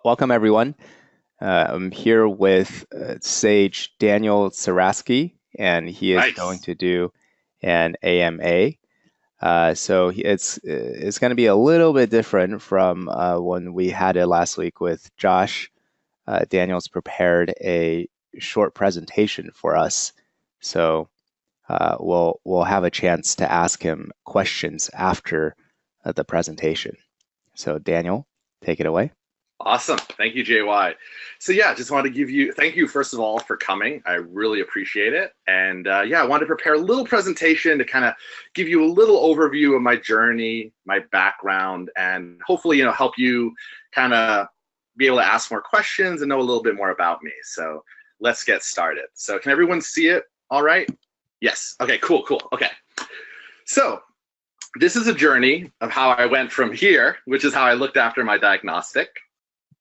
Welcome everyone. I'm here with Sage Daniel.S, and he is going Nice. to do an AMA. It's going to be a little bit different from when we had it last week with Josh. Daniel's prepared a short presentation for us, so we'll have a chance to ask him questions after the presentation. So Daniel, take it away. Awesome. Thank you, JY. So yeah, just wanted to thank you first of all for coming. I really appreciate it. And yeah, I wanted to prepare a little presentation to kind of give you a little overview of my journey, my background, and hopefully, help you kind of be able to ask more questions and know a little bit more about me. So let's get started. So can everyone see it all right? Yes. Okay, cool. Okay. So this is a journey of how I went from here, which is how I looked after my diagnostic,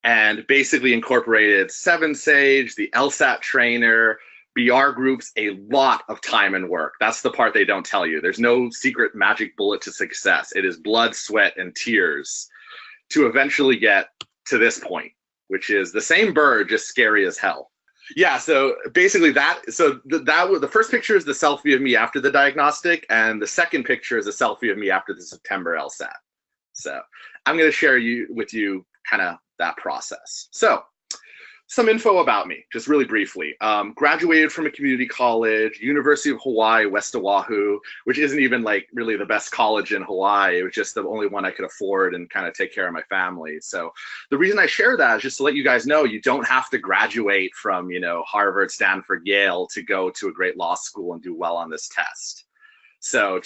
and basically incorporated 7Sage, the LSAT trainer, BR groups, a lot of time and work. That's the part they don't tell you. There's no secret magic bullet to success. It is blood, sweat, and tears to eventually get to this point, which is the same bird, just scary as hell. Yeah, so basically the first picture is the selfie of me after the diagnostic, and the second picture is a selfie of me after the September LSAT. So I'm going to share with you kind of that process. So some info about me, just really briefly. Graduated from a community college, University of Hawaii, West Oahu, which isn't even like really the best college in Hawaii. It was just the only one I could afford and kind of take care of my family. So the reason I share that is just to let you guys know you don't have to graduate from, Harvard, Stanford, Yale to go to a great law school and do well on this test. So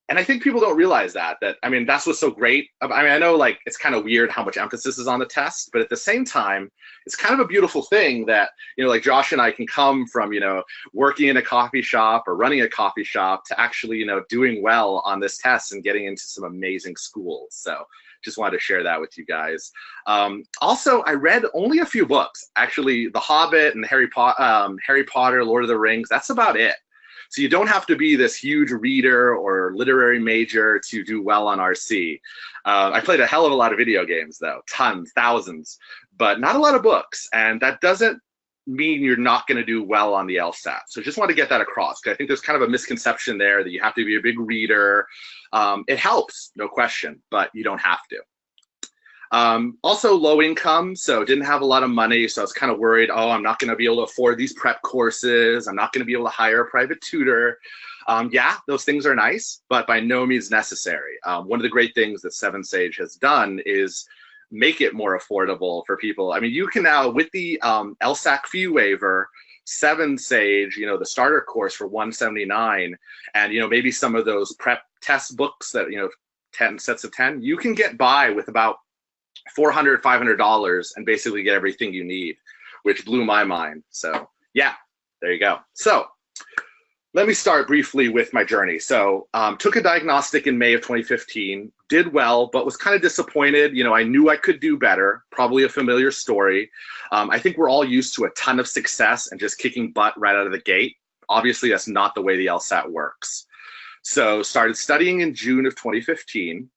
and I think people don't realize I mean, that's what's so great. I know like it's kind of weird how much emphasis is on the test, but at the same time, it's kind of a beautiful thing that, like Josh and I can come from, working in a coffee shop or running a coffee shop to actually, doing well on this test and getting into some amazing schools. So just wanted to share that with you guys. Also, I read only a few books, actually, The Hobbit and Harry Potter, Lord of the Rings. That's about it. So you don't have to be this huge reader or literary major to do well on RC. I played a hell of a lot of video games, though, tons, thousands, but not a lot of books. And that doesn't mean you're not going to do well on the LSAT. So just want to get that across, because I think there's kind of a misconception there that you have to be a big reader. It helps, no question, but you don't have to. Also low income, so didn't have a lot of money, so I was kind of worried, I'm not going to be able to afford these prep courses, I'm not going to be able to hire a private tutor. Yeah, those things are nice, but by no means necessary. One of the great things that 7Sage has done is make it more affordable for people. I mean, you can now, with the LSAC fee waiver, 7Sage, the starter course for $179, and maybe some of those prep test books that 10 sets of 10, you can get by with about $400, $500 and basically get everything you need, which blew my mind. So yeah, there you go. So let me start briefly with my journey. So took a diagnostic in May of 2015, did well, but was kind of disappointed. I knew I could do better, probably a familiar story. I think we're all used to a ton of success and just kicking butt right out of the gate. Obviously, that's not the way the LSAT works. So started studying in June of 2015.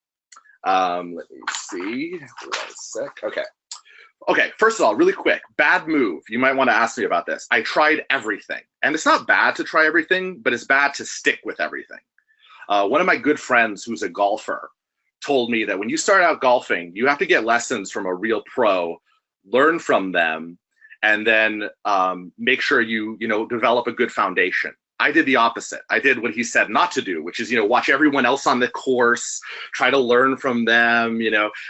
Let me see. 1 sec. Okay. First of all, really quick, bad move. You might want to ask me about this. I tried everything, and it's not bad to try everything, but it's bad to stick with everything. One of my good friends who's a golfer told me that when you start out golfing, you have to get lessons from a real pro, learn from them, and then make sure you develop a good foundation. I did the opposite. I did what he said not to do, which is, watch everyone else on the course, try to learn from them.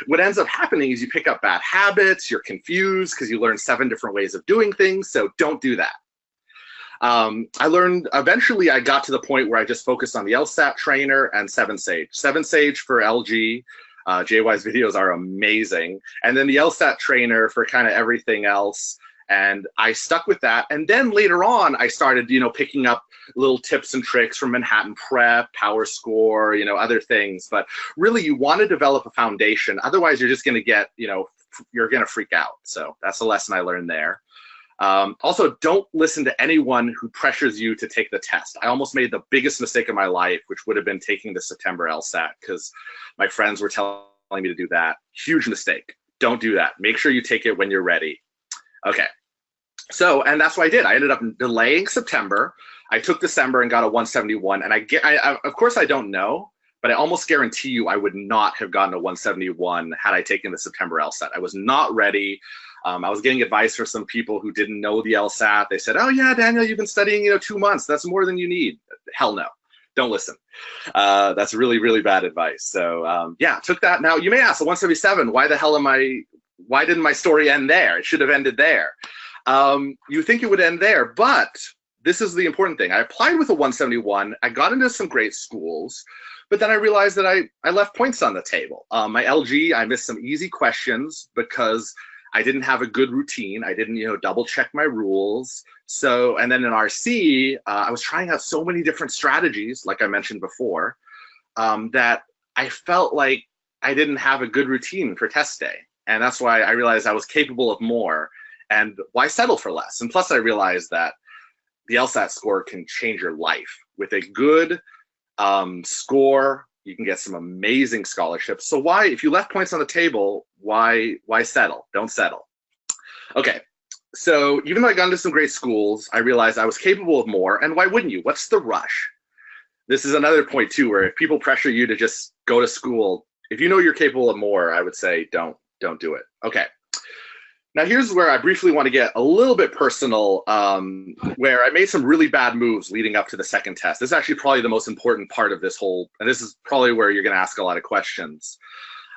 What ends up happening is you pick up bad habits, you're confused because you learn 7 different ways of doing things. So don't do that. Eventually I got to the point where I just focused on the LSAT trainer and 7Sage. 7Sage for LG. JY's videos are amazing. And then the LSAT trainer for kind of everything else. And I stuck with that. And then later on, I started, picking up little tips and tricks from Manhattan Prep, Power Score, other things. But really, you want to develop a foundation. Otherwise, you're just going to get, you're going to freak out. So that's a lesson I learned there. Also, don't listen to anyone who pressures you to take the test. I almost made the biggest mistake of my life, which would have been taking the September LSAT, because my friends were telling me to do that. Huge mistake. Don't do that. Make sure you take it when you're ready. Okay. So, and that's what I did. I ended up delaying September. I took December and got a 171. And of course, I don't know, but I almost guarantee you I would not have gotten a 171 had I taken the September LSAT. I was not ready. I was getting advice from some people who didn't know the LSAT. They said, "Oh yeah, Daniel, you've been studying, 2 months. That's more than you need." Hell no. Don't listen. That's really, really bad advice. So yeah, took that. Now you may ask, the 177, why didn't my story end there? It should have ended there. You think it would end there, but this is the important thing. I applied with a 171. I got into some great schools, but then I realized that I left points on the table. My LG, I missed some easy questions because I didn't have a good routine. I didn't, double check my rules. So, and then in RC, I was trying out so many different strategies, like I mentioned before, that I felt like I didn't have a good routine for test day. And that's why I realized I was capable of more. And why settle for less? And plus, I realized that the LSAT score can change your life. With a good score, you can get some amazing scholarships. So why, if you left points on the table, why settle? Don't settle. Okay, so even though I got into some great schools, I realized I was capable of more. And why wouldn't you? What's the rush? This is another point too, where if people pressure you to just go to school, if you know you're capable of more, I would say don't do it. Okay. Now here's where I briefly want to get a little bit personal, where I made some really bad moves leading up to the second test. This is actually probably the most important part of this whole, and this is probably where you're going to ask a lot of questions.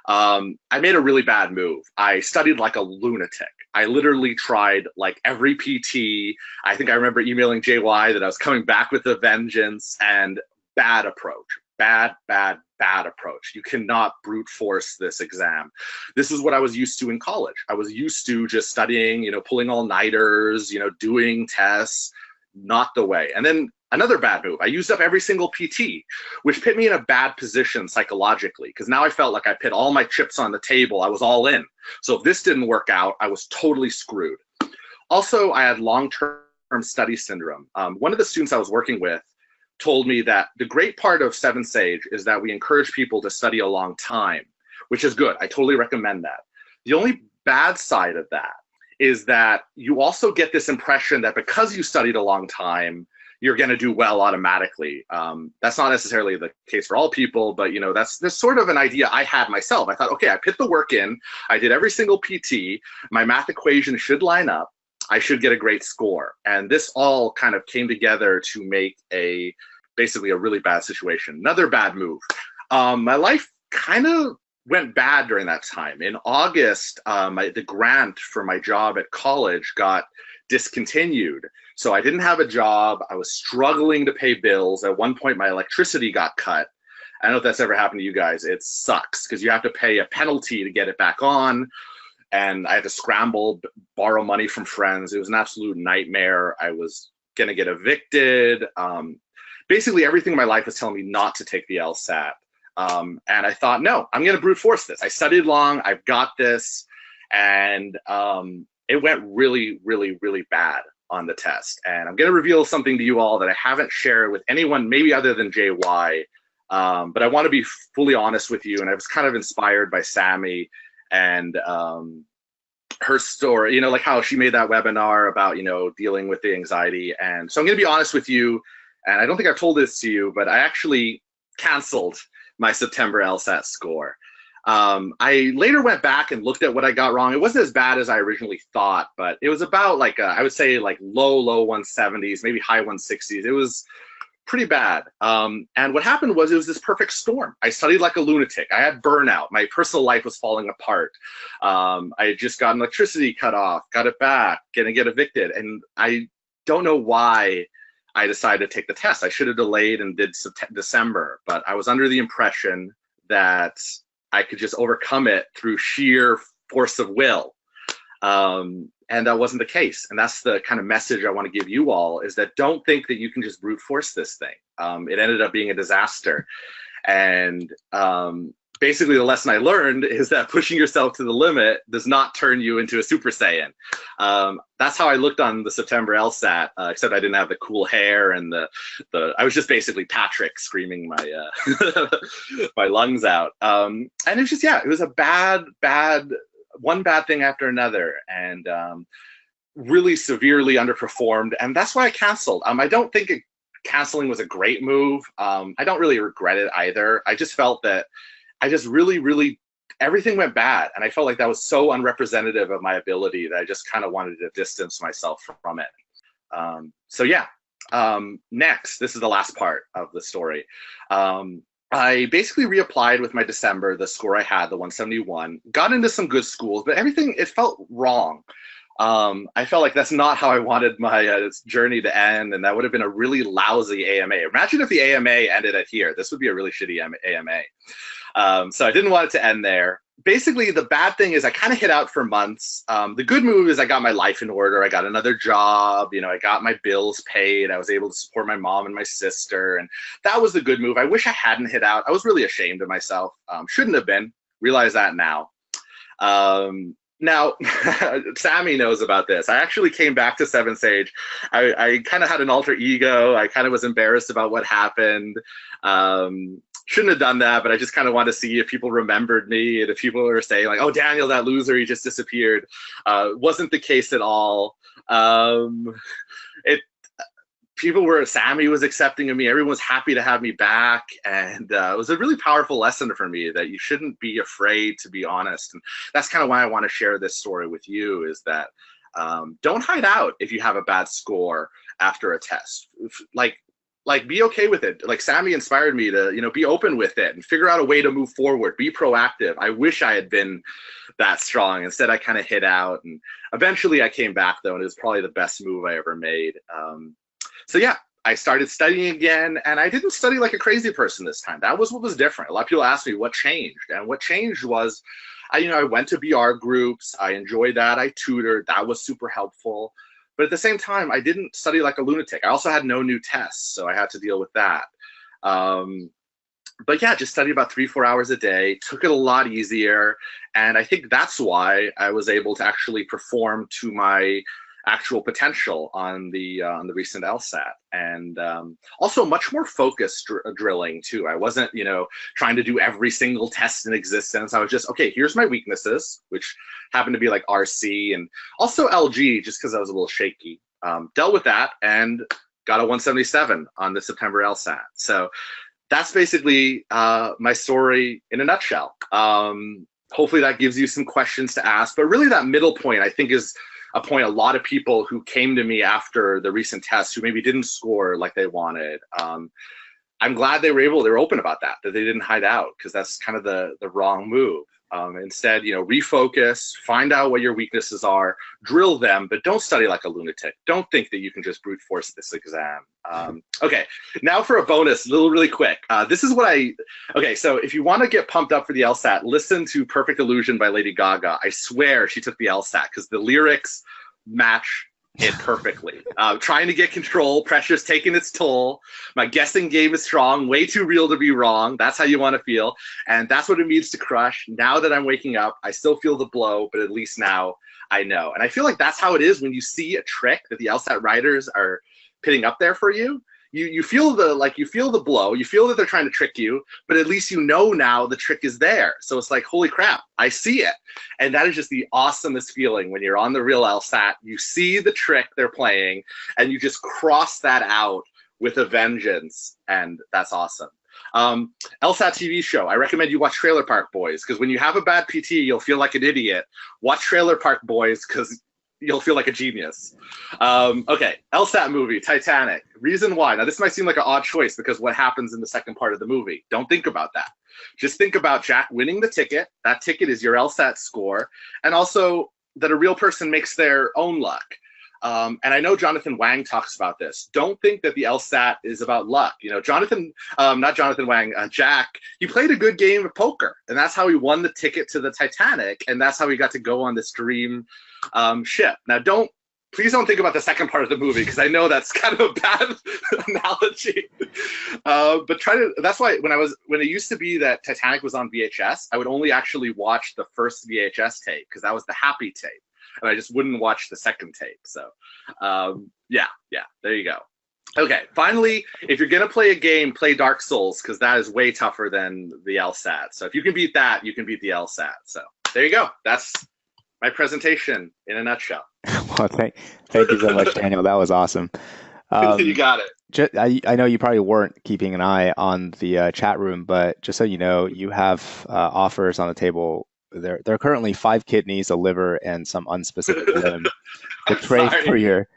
I made a really bad move. I studied like a lunatic. I literally tried like every PT. I think I remember emailing JY that I was coming back with a vengeance, and bad approach. Bad approach. You cannot brute force this exam. This is what I was used to in college. I was used to just studying, pulling all-nighters, doing tests. Not the way. And then another bad move. I used up every single PT, which put me in a bad position psychologically, because now I felt like I put all my chips on the table. I was all in. So if this didn't work out, I was totally screwed. Also, I had long-term study syndrome. One of the students I was working with told me that the great part of 7Sage is that we encourage people to study a long time, which is good. I totally recommend that. The only bad side of that is that you also get this impression that because you studied a long time, you're going to do well automatically. That's not necessarily the case for all people, but that's sort of an idea I had myself. I thought, okay, I put the work in, I did every single PT, my math equation should line up, I should get a great score. And this all kind of came together to make basically a really bad situation. Another bad move. My life kind of went bad during that time. In August, the grant for my job at college got discontinued. So I didn't have a job. I was struggling to pay bills. At one point, my electricity got cut. I don't know if that's ever happened to you guys. It sucks because you have to pay a penalty to get it back on. And I had to scramble, borrow money from friends. It was an absolute nightmare. I was going to get evicted. Basically, everything in my life was telling me not to take the LSAT. And I thought, no, I'm going to brute force this. I studied long. I've got this. And it went really, really, really bad on the test. And I'm going to reveal something to you all that I haven't shared with anyone, maybe other than JY. But I want to be fully honest with you. And I was kind of inspired by Sammy and her story, like how she made that webinar about, dealing with the anxiety. And so I'm going to be honest with you. And I don't think I've told this to you, but I actually canceled my September LSAT score. I later went back and looked at what I got wrong. It wasn't as bad as I originally thought, but it was about like, I would say like low 170s, maybe high 160s. It was pretty bad. And what happened was it was this perfect storm. I studied like a lunatic. I had burnout. My personal life was falling apart. I had just gotten electricity cut off, got it back, gonna get evicted. And I don't know why I decided to take the test. I should have delayed and did December, but I was under the impression that I could just overcome it through sheer force of will. And that wasn't the case. And that's the kind of message I want to give you all, is that don't think that you can just brute force this thing. It ended up being a disaster. And basically the lesson I learned is that pushing yourself to the limit does not turn you into a Super Saiyan. That's how I looked on the September LSAT, except I didn't have the cool hair and I was just basically Patrick screaming my my lungs out. And it's just, yeah, it was a bad one bad thing after another, and really severely underperformed. And that's why I canceled. I don't think canceling was a great move. I don't really regret it either. I just felt that I just really everything went bad, and I felt like that was so unrepresentative of my ability that I just kind of wanted to distance myself from it. So yeah. Next, this is the last part of the story. I basically reapplied with my December, the score I had, the 171, got into some good schools, but everything, it felt wrong. I felt like that's not how I wanted my journey to end, and that would have been a really lousy AMA. Imagine if the AMA ended at here. This would be a really shitty AMA. So I didn't want it to end there. Basically, the bad thing is I kind of hit out for months. The good move is I got my life in order. I got another job. I got my bills paid. I was able to support my mom and my sister, and that was the good move. I wish I hadn't hit out. I was really ashamed of myself. Shouldn't have been. Realize that now. Now, Sammy knows about this. I actually came back to 7Sage. I kind of had an alter ego. I kind of was embarrassed about what happened. Shouldn't have done that, but I just kind of wanted to see if people remembered me and if people were saying like, oh, Daniel, that loser, he just disappeared. Wasn't the case at all. Sammy was accepting of me. Everyone was happy to have me back. And it was a really powerful lesson for me that you shouldn't be afraid to be honest. And that's kind of why I want to share this story with you, is that don't hide out if you have a bad score after a test. Like be okay with it. Like Sammy inspired me to, be open with it and figure out a way to move forward, be proactive. I wish I had been that strong. Instead, I kind of hid out, and eventually I came back though, and it was probably the best move I ever made. So yeah, I started studying again, and I didn't study like a crazy person this time. That was what was different. A lot of people ask me what changed, and what changed was, I went to BR groups. I enjoyed that. I tutored. That was super helpful. But at the same time, I didn't study like a lunatic. I also had no new tests, so I had to deal with that. But yeah, just studied about 3-4 hours a day, took it a lot easier. And I think that's why I was able to actually perform to my actual potential on the recent LSAT, and also much more focused drilling too. I wasn't trying to do every single test in existence. I was just, okay, here's my weaknesses, which happened to be like RC and also LG, just because I was a little shaky. Dealt with that and got a 177 on the September LSAT. So that's basically my story in a nutshell. Hopefully that gives you some questions to ask, but really that middle point I think is a point a lot of people who came to me after the recent tests who maybe didn't score like they wanted. I'm glad they were open about that they didn't hide out, because that's kind of the wrong move. Instead, refocus, find out what your weaknesses are, drill them, but don't study like a lunatic. Don't think that you can just brute force this exam. Okay, now for a bonus, really quick. This is what okay, so if you want to get pumped up for the LSAT, listen to Perfect Illusion by Lady Gaga. I swear she took the LSAT because the lyrics match it perfectly. Trying to get control, pressure's taking its toll. My guessing game is strong, way too real to be wrong. That's how you want to feel. And that's what it means to crush. Now that I'm waking up, I still feel the blow, but at least now I know. And I feel like that's how it is when you see a trick that the LSAT writers are pitting up there for you. You feel the blow, you feel that they're trying to trick you, but at least now the trick is there. So it's like, holy crap, I see it. And that is just the awesomest feeling when you're on the real LSAT, you see the trick they're playing, and you just cross that out with a vengeance, and that's awesome. LSAT TV show, I recommend you watch Trailer Park Boys, because when you have a bad PT, you'll feel like an idiot. Watch Trailer Park Boys, because you'll feel like a genius. Okay, LSAT movie, Titanic. Reason why. Now, this might seem like an odd choice because what happens in the second part of the movie? Don't think about that. Just think about Jack winning the ticket. That ticket is your LSAT score. And also that a real person makes their own luck. And I know Jonathan Wang talks about this. Don't think that the LSAT is about luck. Jack, he played a good game of poker. And that's how he won the ticket to the Titanic. And that's how he got to go on this dream ship. Now, please don't think about the second part of the movie, because I know that's kind of a bad analogy. But that's why when it used to be that Titanic was on VHS, I would only actually watch the first VHS tape, because that was the happy tape. And I just wouldn't watch the second tape. So yeah, there you go. Okay, finally, if you're going to play a game, play Dark Souls, because that is way tougher than the LSAT. So if you can beat that, you can beat the LSAT. So there you go. That's my presentation in a nutshell. Well, thank you so much, Daniel. That was awesome. You Um, got it. I know you probably weren't keeping an eye on the chat room, but just so you know, you have offers on the table. There are currently 5 kidneys, a liver, and some unspecific limb to I'm trade for sorry. your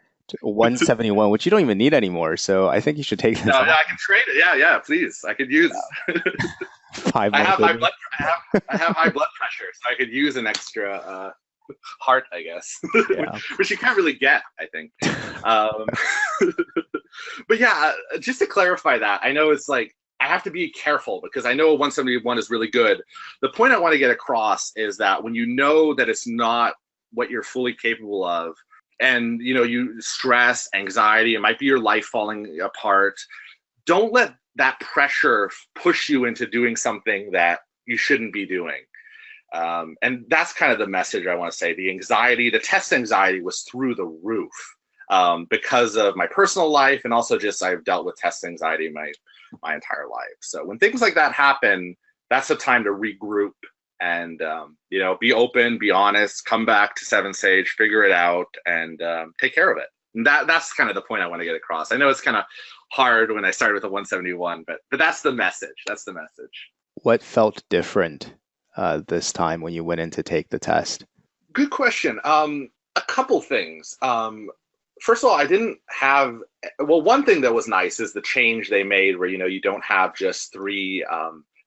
171, which you don't even need anymore. So I think you should take this No, yeah, off. I can trade it. Yeah, yeah, please. I could use. 5 more kidneys. I have high blood pressure, so I could use an extra heart, I guess, Yeah. which you can't really get, I think. Um, but yeah, just to clarify that, I know it's like I have to be careful because I know 171 is really good. The point I want to get across is that when you know that it's not what you're fully capable of, and you stress, anxiety, it might be your life falling apart. Don't let that pressure push you into doing something that you shouldn't be doing. And that's kind of the message I want to say. The anxiety, the test anxiety was through the roof because of my personal life, and also just I've dealt with test anxiety my entire life. So when things like that happen, that's the time to regroup and be open, be honest, come back to 7Sage, figure it out, and take care of it. And that's kind of the point I want to get across. I know it's kind of hard when I started with a 171, but that's the message. That's the message. What felt different this time when you went in to take the test? Good question. A couple things. First of all, I didn't have. Well, one thing that was nice is the change they made, where you don't have just three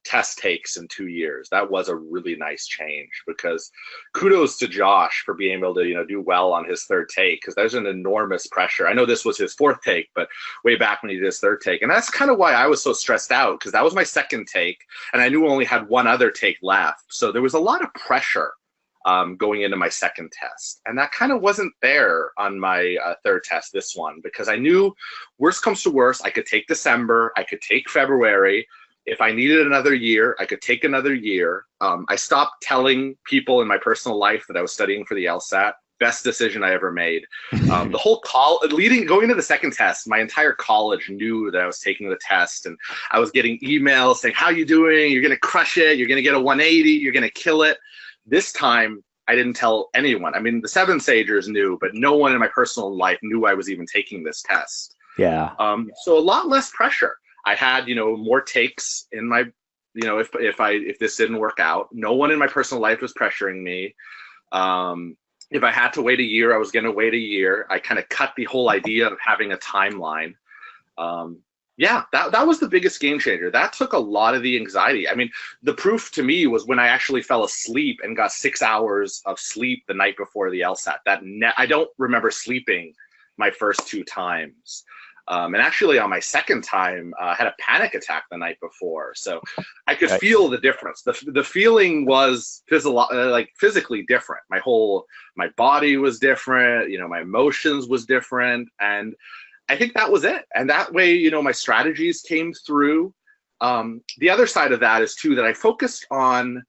test takes in 2 years. That was a really nice change because kudos to Josh for being able to do well on his third take, because there's an enormous pressure. I know this was his fourth take, but way back when he did his third take, and that's kind of why I was so stressed out, because that was my second take, and I knew I only had one other take left, so there was a lot of pressure going into my second test. And that kind of wasn't there on my third test, this one, because I knew worst comes to worst, I could take December, I could take February. If I needed another year, I could take another year. I stopped telling people in my personal life that I was studying for the LSAT. Best decision I ever made. The whole going into the second test, my entire college knew that I was taking the test, and I was getting emails saying, "How you doing? You're gonna crush it. You're gonna get a 180. You're gonna kill it." This time, I didn't tell anyone. I mean, the 7Sagers knew, but no one in my personal life knew I was even taking this test. Yeah. So a lot less pressure. I had, more takes in my, if this didn't work out, no one in my personal life was pressuring me. If I had to wait a year, I was going to wait a year. I kind of cut the whole idea of having a timeline. Yeah, that was the biggest game changer. That took a lot of the anxiety. I mean, the proof to me was when I actually fell asleep and got 6 hours of sleep the night before the LSAT. I don't remember sleeping my first two times. And actually on my second time, I had a panic attack the night before. So I could feel the difference. The feeling was physically different. My body was different, my emotions was different. And I think that was it. And that way, my strategies came through. The other side of that is too, that I focused on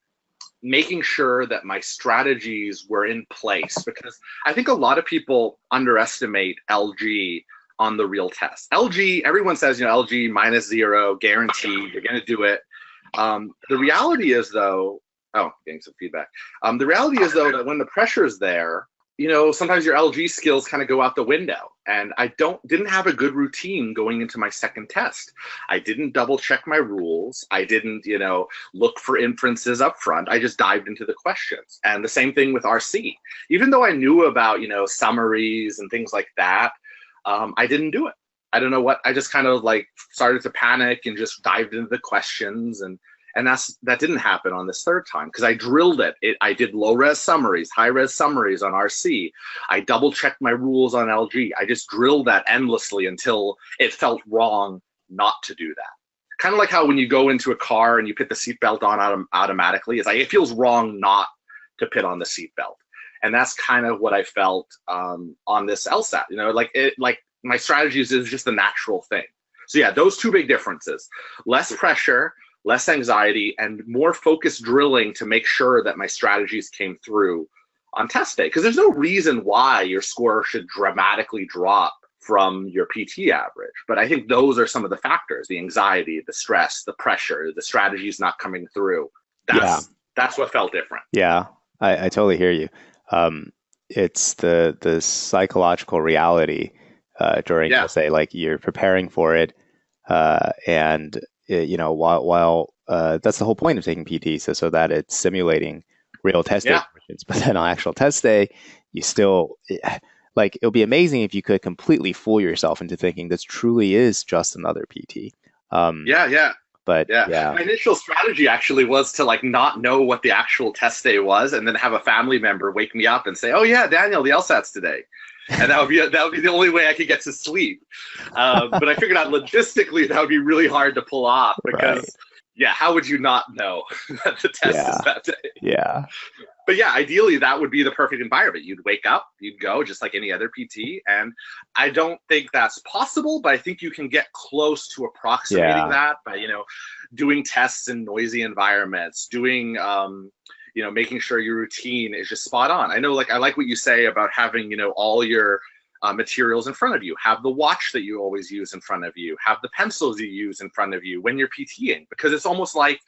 making sure that my strategies were in place, because I think a lot of people underestimate LG on the real test. LG, everyone says, LG -0, guaranteed, you're going to do it. The reality is though, getting some feedback. The reality is though that when the pressure is there, sometimes your LG skills kind of go out the window. And I didn't have a good routine going into my second test. I didn't double check my rules. I didn't, look for inferences up front. I just dived into the questions. And the same thing with RC. Even though I knew about, summaries and things like that, I didn't do it. I don't know what, I just kind of started to panic and just dived into the questions, and that didn't happen on this third time because I drilled it. I did low-res summaries, high-res summaries on RC. I double-checked my rules on LG. I just drilled that endlessly until it felt wrong not to do that. Kind of like how when you go into a car and you put the seatbelt on automatically, it's like it feels wrong not to put on the seatbelt. And that's kind of what I felt on this LSAT. My strategies is just a natural thing. So yeah, those two big differences: less pressure, less anxiety, and more focused drilling to make sure that my strategies came through on test day. Because there's no reason why your score should dramatically drop from your PT average. But I think those are some of the factors: the anxiety, the stress, the pressure, the strategies not coming through. That's what felt different. Yeah, I totally hear you. um, it's the psychological reality during Yeah, essay, like you're preparing for it, and while that's the whole point of taking PT, so that it's simulating real test day yeah. conditions. But then on actual test day, you still like it would be amazing if you could completely fool yourself into thinking this truly is just another PT. Um, Yeah, yeah. but Yeah. yeah, My initial strategy actually was to like not know what the actual test day was and then have a family member wake me up and say, "Oh yeah, Daniel, the LSAT's today." And that would be the only way I could get to sleep. But I figured out logistically that would be really hard to pull off right, because yeah, how would you not know that the test is yeah, that day? yeah, But yeah, ideally that would be the perfect environment. You'd wake up, you'd go just like any other PT. And I don't think that's possible, but I think you can get close to approximating yeah. that by, doing tests in noisy environments, doing, making sure your routine is just spot on. I know, like, I like what you say about having, all your materials in front of you, have the watch that you always use in front of you, have the pencils you use in front of you when you're PTing, because it's almost like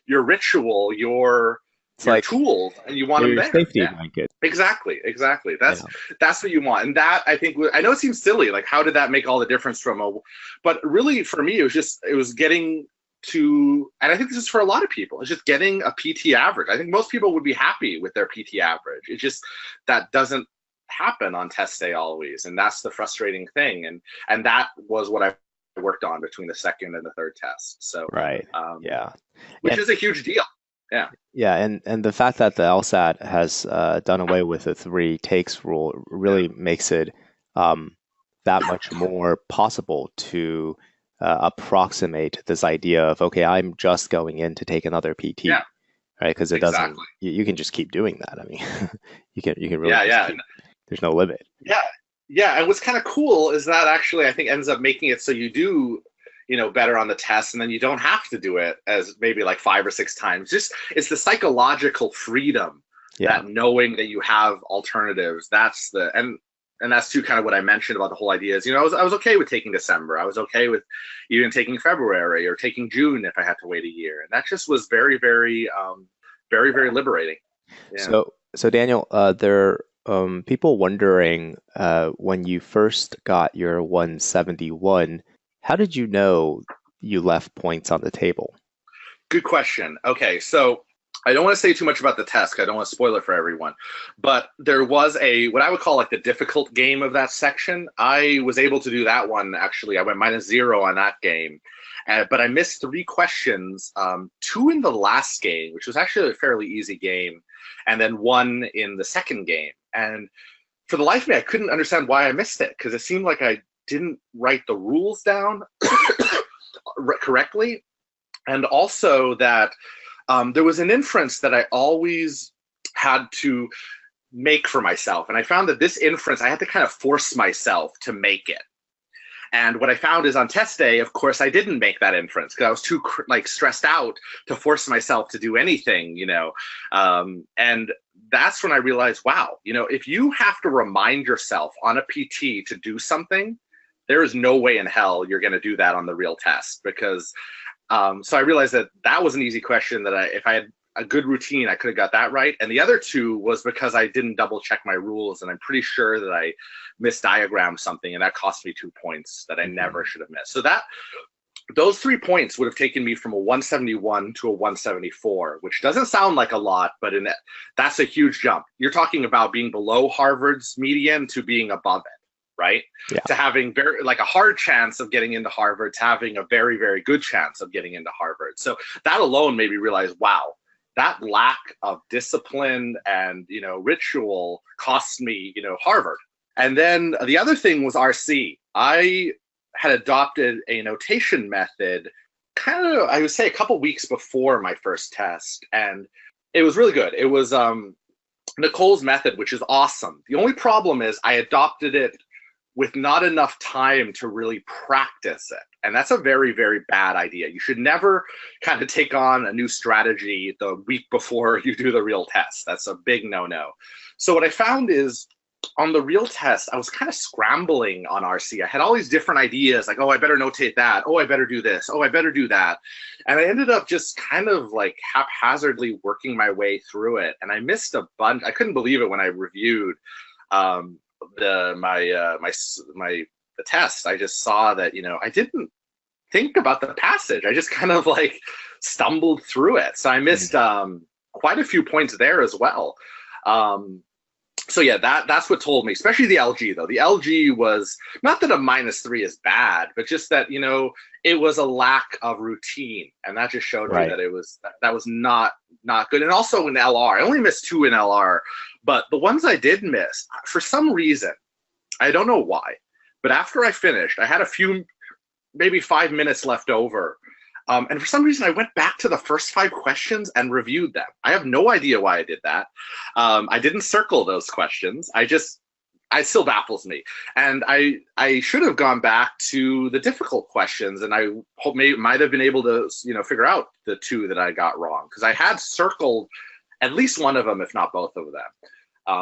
your ritual, It's your like tools, and you want them your there. safety Yeah, blanket. exactly. Yeah, That's what you want, and that I think I know it seems silly. Like, how did that make all the difference from a? But really, for me, it was getting to, and I think this is for a lot of people. It's just getting a PT average. I think most people would be happy with their PT average. It just that doesn't happen on test day always, and that's the frustrating thing. And that was what I worked on between the second and the third test. So, right. um, Yeah. which And is a huge deal. Yeah, yeah, and the fact that the LSAT has done away with the three takes rule yeah, really makes it um, that much more possible to approximate this idea of, okay, I'm just going in to take another PT, yeah, right? Because it doesn't, exactly. you can just keep doing that. I mean, you can really Yeah, just yeah. keep. There's no limit. Yeah, yeah. And what's kind of cool is that actually I think ends up making it so you do, better on the test, and then you don't have to do it as maybe like 5 or 6 times. Just it's the psychological freedom Yeah, that knowing that you have alternatives. That's the and that's too kind of what I mentioned about the whole idea is, I was okay with taking December. I was okay with even taking February or taking June if I had to wait a year. And that just was very, very, very, very yeah. liberating. Yeah. So Daniel, there people wondering when you first got your 171, how did you know you left points on the table? Good question. Okay, so I don't want to say too much about the test 'cause I don't want to spoil it for everyone. But there was a what I would call like the difficult game of that section. I was able to do that one actually. I went -0 on that game, but I missed 3 questions, two in the last game, which was actually a fairly easy game, and then one in the second game. And for the life of me, I couldn't understand why I missed it because it seemed like I didn't write the rules down correctly, and also that there was an inference that I always had to make for myself. And I found that this inference, I had to kind of force myself to make it. And what I found is on test day, of course, I didn't make that inference because I was too like stressed out to force myself to do anything. And that's when I realized, wow, if you have to remind yourself on a PT to do something, there is no way in hell you're going to do that on the real test because so I realized that that was an easy question that if I had a good routine, I could have got that right. And the other two was because I didn't double check my rules. And I'm pretty sure that I misdiagrammed something and that cost me 2 points that I Hmm. never should have missed. So those 3 points would have taken me from a 171 to a 174, which doesn't sound like a lot, but that's a huge jump. You're talking about being below Harvard's median to being above it, right? Yeah, To having very like a hard chance of getting into Harvard to having a very, very good chance of getting into Harvard. So that alone made me realize, wow, that lack of discipline and ritual cost me, Harvard. And then the other thing was RC. I had adopted a notation method kind of, I would say, a couple weeks before my first test. And it was really good. It was Nicole's method, which is awesome. The only problem is I adopted it with not enough time to really practice it. And that's a very, very bad idea. You should never kind of take on a new strategy the week before you do the real test. That's a big no no. So, what I found is on the real test, I was kind of scrambling on RC. I had all these different ideas, like, oh, I better notate that. Oh, I better do this. Oh, I better do that. And I ended up just kind of like haphazardly working my way through it. And I missed a bunch. I couldn't believe it when I reviewed um, the test. I just saw that, I didn't think about the passage. I just kind of like stumbled through it. So I missed quite a few points there as well. So yeah, that's what told me, especially the LG though. The LG was not that a -3 is bad, but just that, it was a lack of routine. And that just showed me Right. that that was not good. And also in LR, I only missed 2 in LR, but the ones I did miss, for some reason, I don't know why, but after I finished, I had a few, maybe 5 minutes left over. And for some reason, I went back to the first 5 questions and reviewed them. I have no idea why I did that. I didn't circle those questions. It still baffles me. And I should have gone back to the difficult questions, and I hope might have been able to, figure out the 2 that I got wrong, because I had circled at least one of them, if not both of them.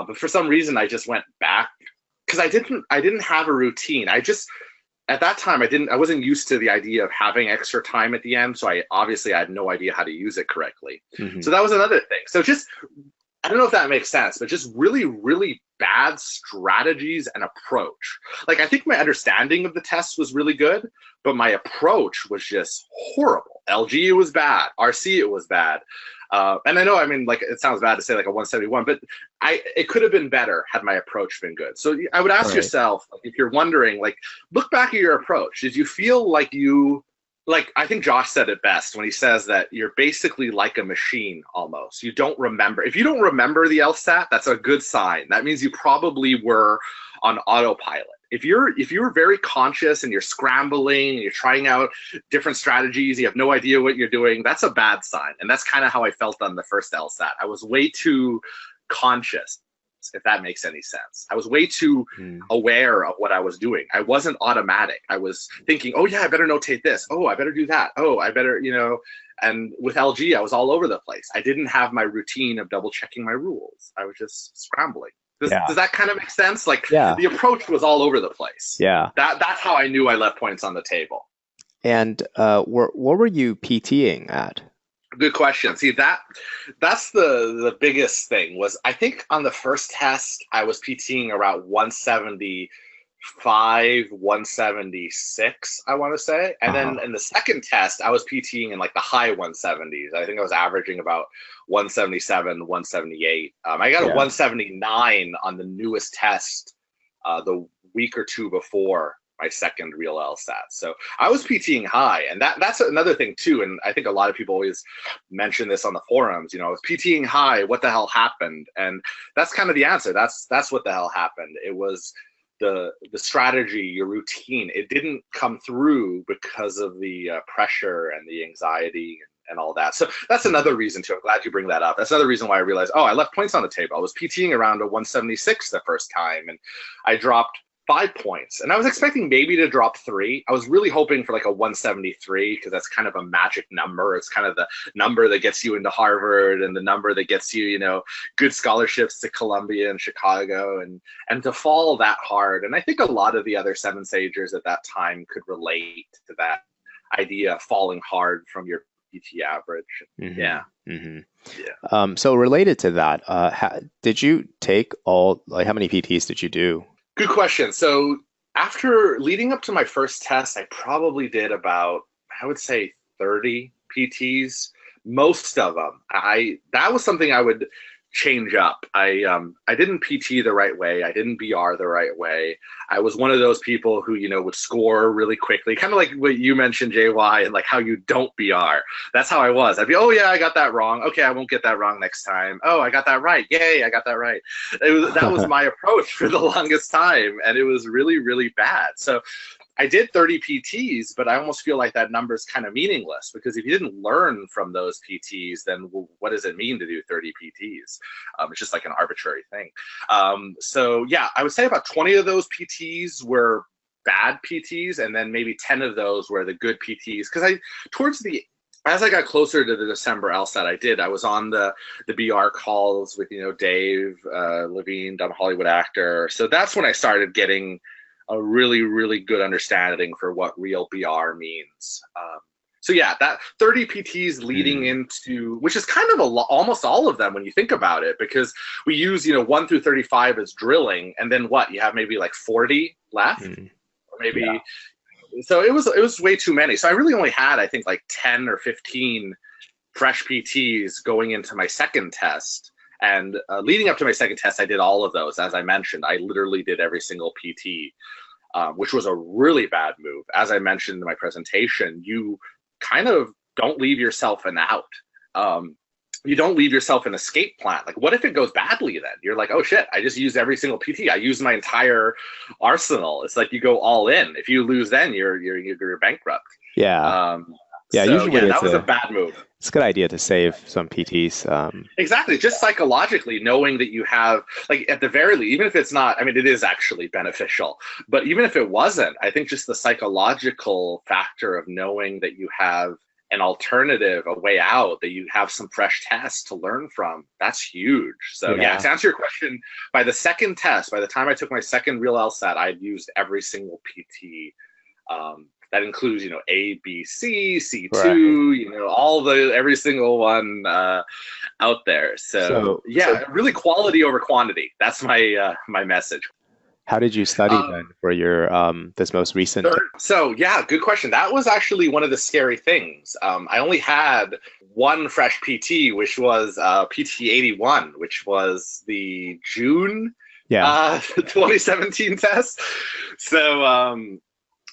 But for some reason, I just went back because I didn't have a routine. At that time, I wasn't used to the idea of having extra time at the end. So I had no idea how to use it correctly. Hmm. So that was another thing. So I don't know if that makes sense, but just really, really bad strategies and approach. Like, I think my understanding of the test was really good, but my approach was just horrible. LG, it was bad. RC, it was bad. And I know, like, it sounds bad to say like a 171, but it could have been better had my approach been good. So I would ask Right. yourself, if you're wondering, like, look back at your approach. Did you feel like I think Josh said it best when he says that you're basically like a machine almost. You don't remember. If you don't remember the LSAT, that's a good sign. That means you probably were on autopilot. If you're very conscious and you're scrambling and you're trying out different strategies, you have no idea what you're doing, that's a bad sign. And that's kind of how I felt on the first LSAT. I was way too conscious, if that makes any sense. I was way too aware of what I was doing. I wasn't automatic. I was thinking, oh yeah, I better notate this. Oh, I better do that. Oh, I better, and with LG, I was all over the place. I didn't have my routine of double checking my rules. I was just scrambling. Yeah. Does that kind of make sense? Like, Yeah. the approach was all over the place. Yeah. That's how I knew I left points on the table. And what were you PTing at? Good question. See, that's the biggest thing. Was I think on the first test I was PTing around 175, 176, I want to say. And then in the second test, I was PTing in like the high 170s. I think I was averaging about 177, 178. I got a 179 on the newest test the week or two before my second real LSAT. So I was PTing high, and that's another thing too. And I think a lot of people always mention this on the forums. I was PTing high. What the hell happened? And that's kind of the answer. That's what the hell happened. It was the strategy, your routine. It didn't come through because of the pressure and the anxiety and all that. So that's another reason too. I'm glad you bring that up. That's another reason why I realized, I left points on the table. I was PTing around a 176 the first time, and I dropped 5 points. And I was expecting maybe to drop 3. I was really hoping for like a 173, because that's kind of a magic number. It's kind of the number that gets you into Harvard and the number that gets you, good scholarships to Columbia and Chicago, and to fall that hard. And I think a lot of the other 7Sagers at that time could relate to that idea of falling hard from your PT average. Mm-hmm. Yeah. Mm-hmm. Yeah. So related to that, did you take how many PTs did you do? Good question. So after leading up to my first test, I probably did about, I would say, 30 PTs. Most of them, that was something I would change up. I didn't PT the right way. I didn't BR the right way. I was one of those people who, would score really quickly, kind of like what you mentioned, JY, and like how you don't BR. That's how I was. I'd be, oh yeah, I got that wrong. Okay, I won't get that wrong next time. Oh, I got that right. Yay, I got that right. That was my approach for the longest time, and it was really, really bad. So I did 30 PTs, but I almost feel like that number is kind of meaningless, because if you didn't learn from those PTs, then what does it mean to do 30 PTs? It's just like an arbitrary thing. So yeah, I would say about 20 of those PTs were bad PTs, and then maybe 10 of those were the good PTs. Because towards the as I got closer to the December LSAT, I was on the BR calls with Dave Levine, dumb Hollywood actor. So that's when I started getting a really really good understanding for what real BR means. So yeah, that 30 PTs leading Mm, into, which is kind of almost all of them when you think about it, because we use 1 through 35 as drilling, and then what you have maybe like 40 left, mm, or yeah. maybe. So it was way too many. So I really only had, I think, like 10 or 15 fresh PTs going into my second test. And leading up to my second test, I did all of those. As I mentioned, I literally did every single PT, which was a really bad move. As I mentioned in my presentation, you kind of don't leave yourself an out. Um, you don't leave yourself an escape plan. Like, what if it goes badly then? You're like, oh shit, I just used every single PT. I used my entire arsenal. It's like you go all in. If you lose then, you're bankrupt. Yeah. Um, Yeah. so Usually yeah, that was a bad move. it's a good idea to save some PTs. Exactly. Just psychologically knowing that you have, like, at the very least, even if it's not, I mean, it is actually beneficial, but even if it wasn't, I think just the psychological factor of knowing that you have an alternative, a way out, that you have some fresh tests to learn from, that's huge. So, yeah, Yeah. to answer your question, by the second test, by the time I took my second real LSAT, I'd used every single PT. That includes, A, B, C, Right. C2, every single one out there. So So yeah, really quality over quantity. That's my message. how did you study Um, then for your this most recent? so yeah, good question. That was actually one of the scary things. I only had one fresh PT, which was PT 81, which was the June Yeah. 2017 test. So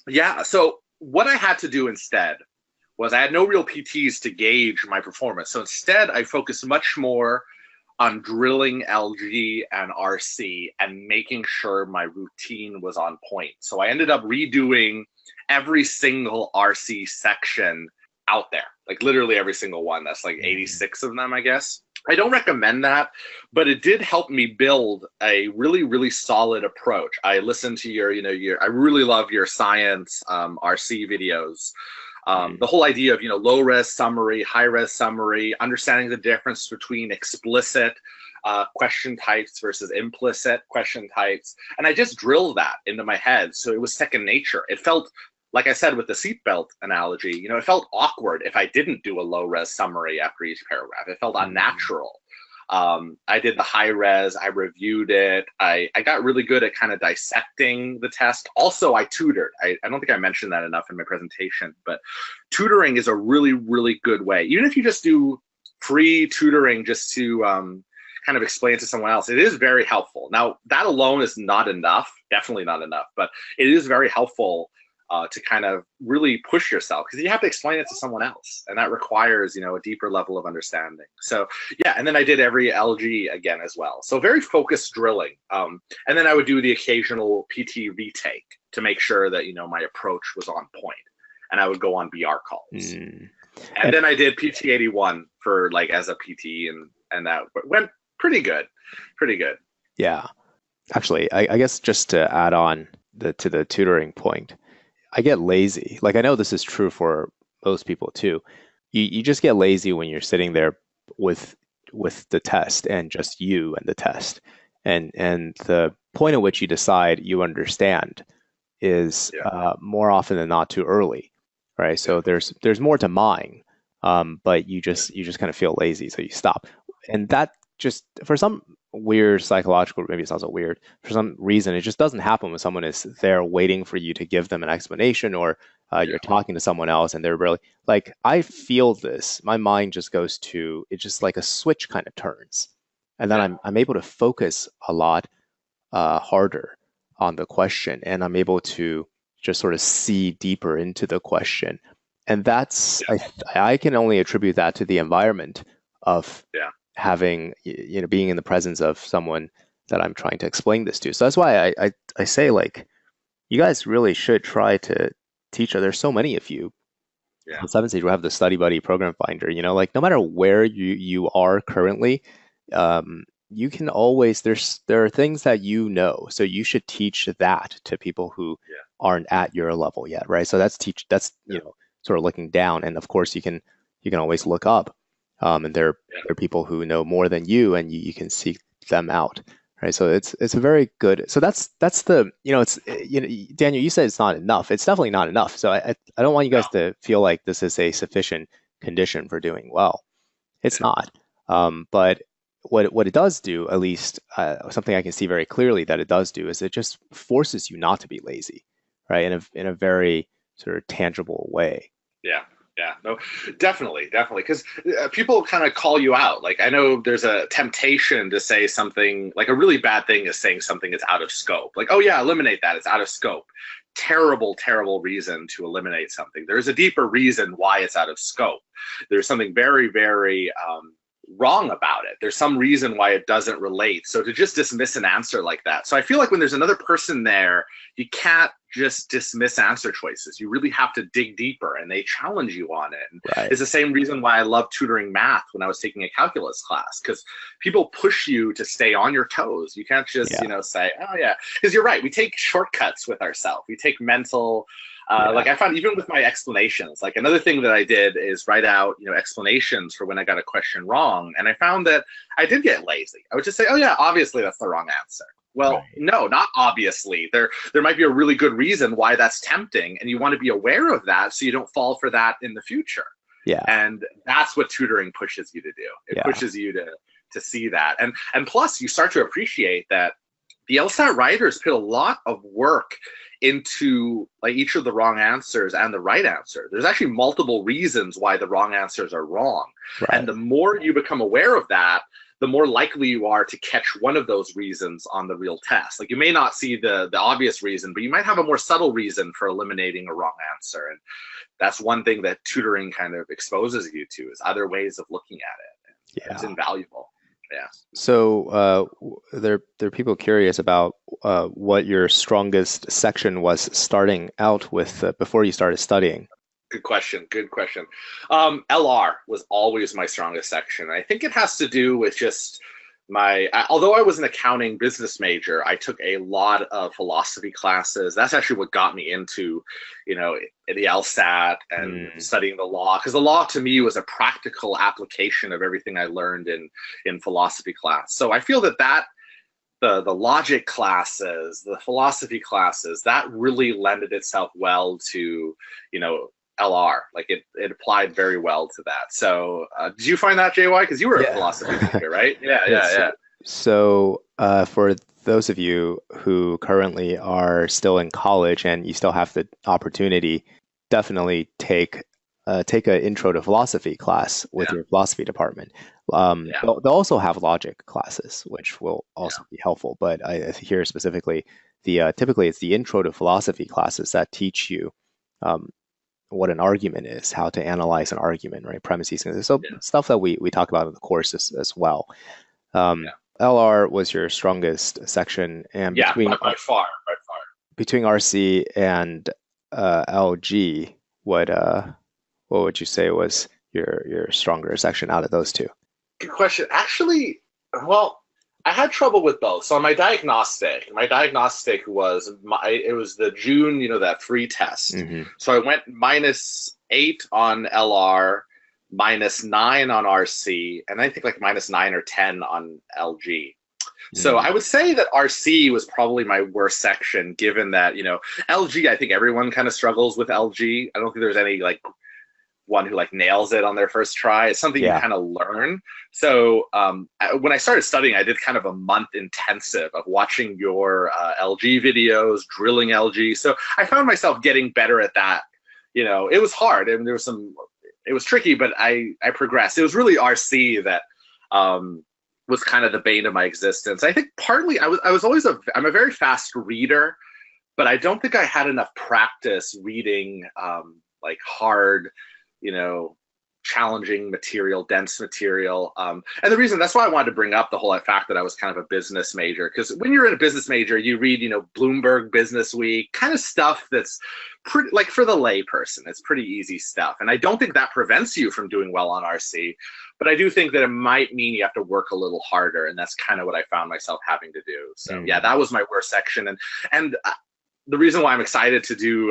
yeah, so what I had to do instead was I had no real PTs to gauge my performance. So instead, I focused much more on drilling LG and RC and making sure my routine was on point. So I ended up redoing every single RC section out there, like literally every single one. That's like Mm, 86 of them, I guess. I don't recommend that, but it did help me build a really, really solid approach. I listened to I really love your science RC videos. The mm, whole idea of low res summary, high res summary, understanding the difference between explicit question types versus implicit question types, and I just drilled that into my head, so it was second nature. It felt, like I said with the seatbelt analogy, it felt awkward if I didn't do a low res summary after each paragraph. It felt mm. unnatural. I did the high res, I reviewed it. I got really good at kind of dissecting the test. Also, I tutored. I don't think I mentioned that enough in my presentation, but tutoring is a really, really good way. Even if you just do free tutoring just to kind of explain to someone else, it is very helpful. Now, that alone is not enough, definitely not enough, but it is very helpful to kind of really push yourself, because you have to explain it to someone else, and that requires a deeper level of understanding. So yeah, and then I did every LG again as well, so very focused drilling, and then I would do the occasional PT retake to make sure that my approach was on point, and I would go on BR calls, Mm. and And then I did PT 81 for, like, as a PT, and that went pretty good, pretty good. yeah, actually, I guess just to add on to the tutoring point, I get lazy. Like I know this is true for most people too. You just get lazy when you're sitting there with with the test and just you and the test. And the point at which you decide you understand is Yeah, more often than not too early, right? yeah, So there's more to mine, but you just kind of feel lazy, so you stop. And that just for some weird psychological, maybe it's not so weird, for some reason, it just doesn't happen when someone is there waiting for you to give them an explanation, or yeah, you're talking to someone else and they're really like, I feel this. My mind just goes to, it's just like a switch kind of turns. And then yeah, I'm able to focus a lot harder on the question, and I'm able to just sort of see deeper into the question. And yeah, I can only attribute that to the environment of yeah. having, being in the presence of someone that I'm trying to explain this to. So that's why I say, like, you guys really should try to teach. There's so many of you Yeah. on 7Sage who have the study buddy program finder, like no matter where you are currently, you can always, there are things that so you should teach that to people who aren't at your level yet, right? So that's Yeah. sort of looking down, and of course you can you can always look up, and there Yeah. are people who know more than you, and you can seek them out, right? So it's a very good. So that's the it's Daniel, you said it's not enough. It's definitely not enough. So I don't want you No. guys to feel like this is a sufficient condition for doing well. It's Yeah. not. But what it does do, at least something I can see very clearly that it does do, is it just forces you not to be lazy, right? In a very sort of tangible way. Yeah. Yeah, no, definitely, definitely. Because people kind of call you out. Like, I know there's a temptation to say something, like a really bad thing is saying something is out of scope. Like, oh, yeah, eliminate that. It's out of scope. Terrible, terrible reason to eliminate something. There's a deeper reason why it's out of scope. There's something very, very wrong about it. There's some reason why it doesn't relate. So to just dismiss an answer like that. So I feel like when there's another person there, you can't just dismiss answer choices. You really have to dig deeper, and they challenge you on it. And Right. it's the same reason why I love tutoring math when I was taking a calculus class, because people push you to stay on your toes. You can't just, Yeah. say, oh yeah, because you're right. We take shortcuts with ourselves. We take mental Yeah. like I found even with my explanations, like another thing that I did is write out, explanations for when I got a question wrong. And I found that I did get lazy. I would just say, oh yeah, obviously that's the wrong answer. Well, Right. no, not obviously. There might be a really good reason why that's tempting, and you want to be aware of that so you don't fall for that in the future. Yeah. And that's what tutoring pushes you to do. It Yeah. pushes you to see that. And plus you start to appreciate that the LSAT writers put a lot of work into like each of the wrong answers and the right answer. There's actually multiple reasons why the wrong answers are wrong. And Right. the more you become aware of that, the more likely you are to catch one of those reasons on the real test. Like you may not see the obvious reason, but you might have a more subtle reason for eliminating a wrong answer. And that's one thing that tutoring kind of exposes you to, is other ways of looking at it. It's Yeah. invaluable. Yeah. So there are people curious about what your strongest section was starting out with before you started studying. Good question. Good question. LR was always my strongest section. I think it has to do with just although I was an accounting business major, I took a lot of philosophy classes. That's actually what got me into, the LSAT and Mm, studying the law, because the law to me was a practical application of everything I learned in philosophy class. So I feel that the logic classes, the philosophy classes, that really lended itself well to, LR. Like it applied very well to that. So did you find that, JY? Because you were a yeah. philosophy major, right? Yeah, yeah, Yes. yeah. So for those of you who currently are still in college and you still have the opportunity, definitely take an intro to philosophy class with Yeah, your philosophy department. yeah, They'll also have logic classes, which will yeah, also be helpful. But here specifically, the typically it's the intro to philosophy classes that teach you um, what an argument is, how to analyze an argument, right? Premises, so yeah, stuff that we talk about in the course as well. yeah. LR was your strongest section, and Yeah, by far, by far. between RC and LG, what would you say was your stronger section out of those two? Good question. Actually, well, I had trouble with both. So on my diagnostic was it was the June, that free test. Hmm. So I went -8 on LR, -9 on RC, and I think like -9 or 10 on LG. So Mm, I would say that RC was probably my worst section, given that, LG, I think everyone kind of struggles with LG. I don't think there's any like one who like nails it on their first try. It's something you yeah. kind of learn. So when I started studying, I did kind of a month intensive of watching your LG videos, drilling LG. So I found myself getting better at that. It was hard, and it was tricky, but I progressed. It was really RC that was kind of the bane of my existence. I think partly I was always I'm a very fast reader, but I don't think I had enough practice reading like hard, you know, challenging material, dense material. And the reason that's why I wanted to bring up the whole fact that I was kind of a business major, because when you're in a business major, you read, Bloomberg Business Week, kind of stuff that's pretty, like for the lay person, it's pretty easy stuff. And I don't think that prevents you from doing well on RC, but I do think that it might mean you have to work a little harder. And that's kind of what I found myself having to do. So yeah, Mm, that was my worst section. And the reason why I'm excited to do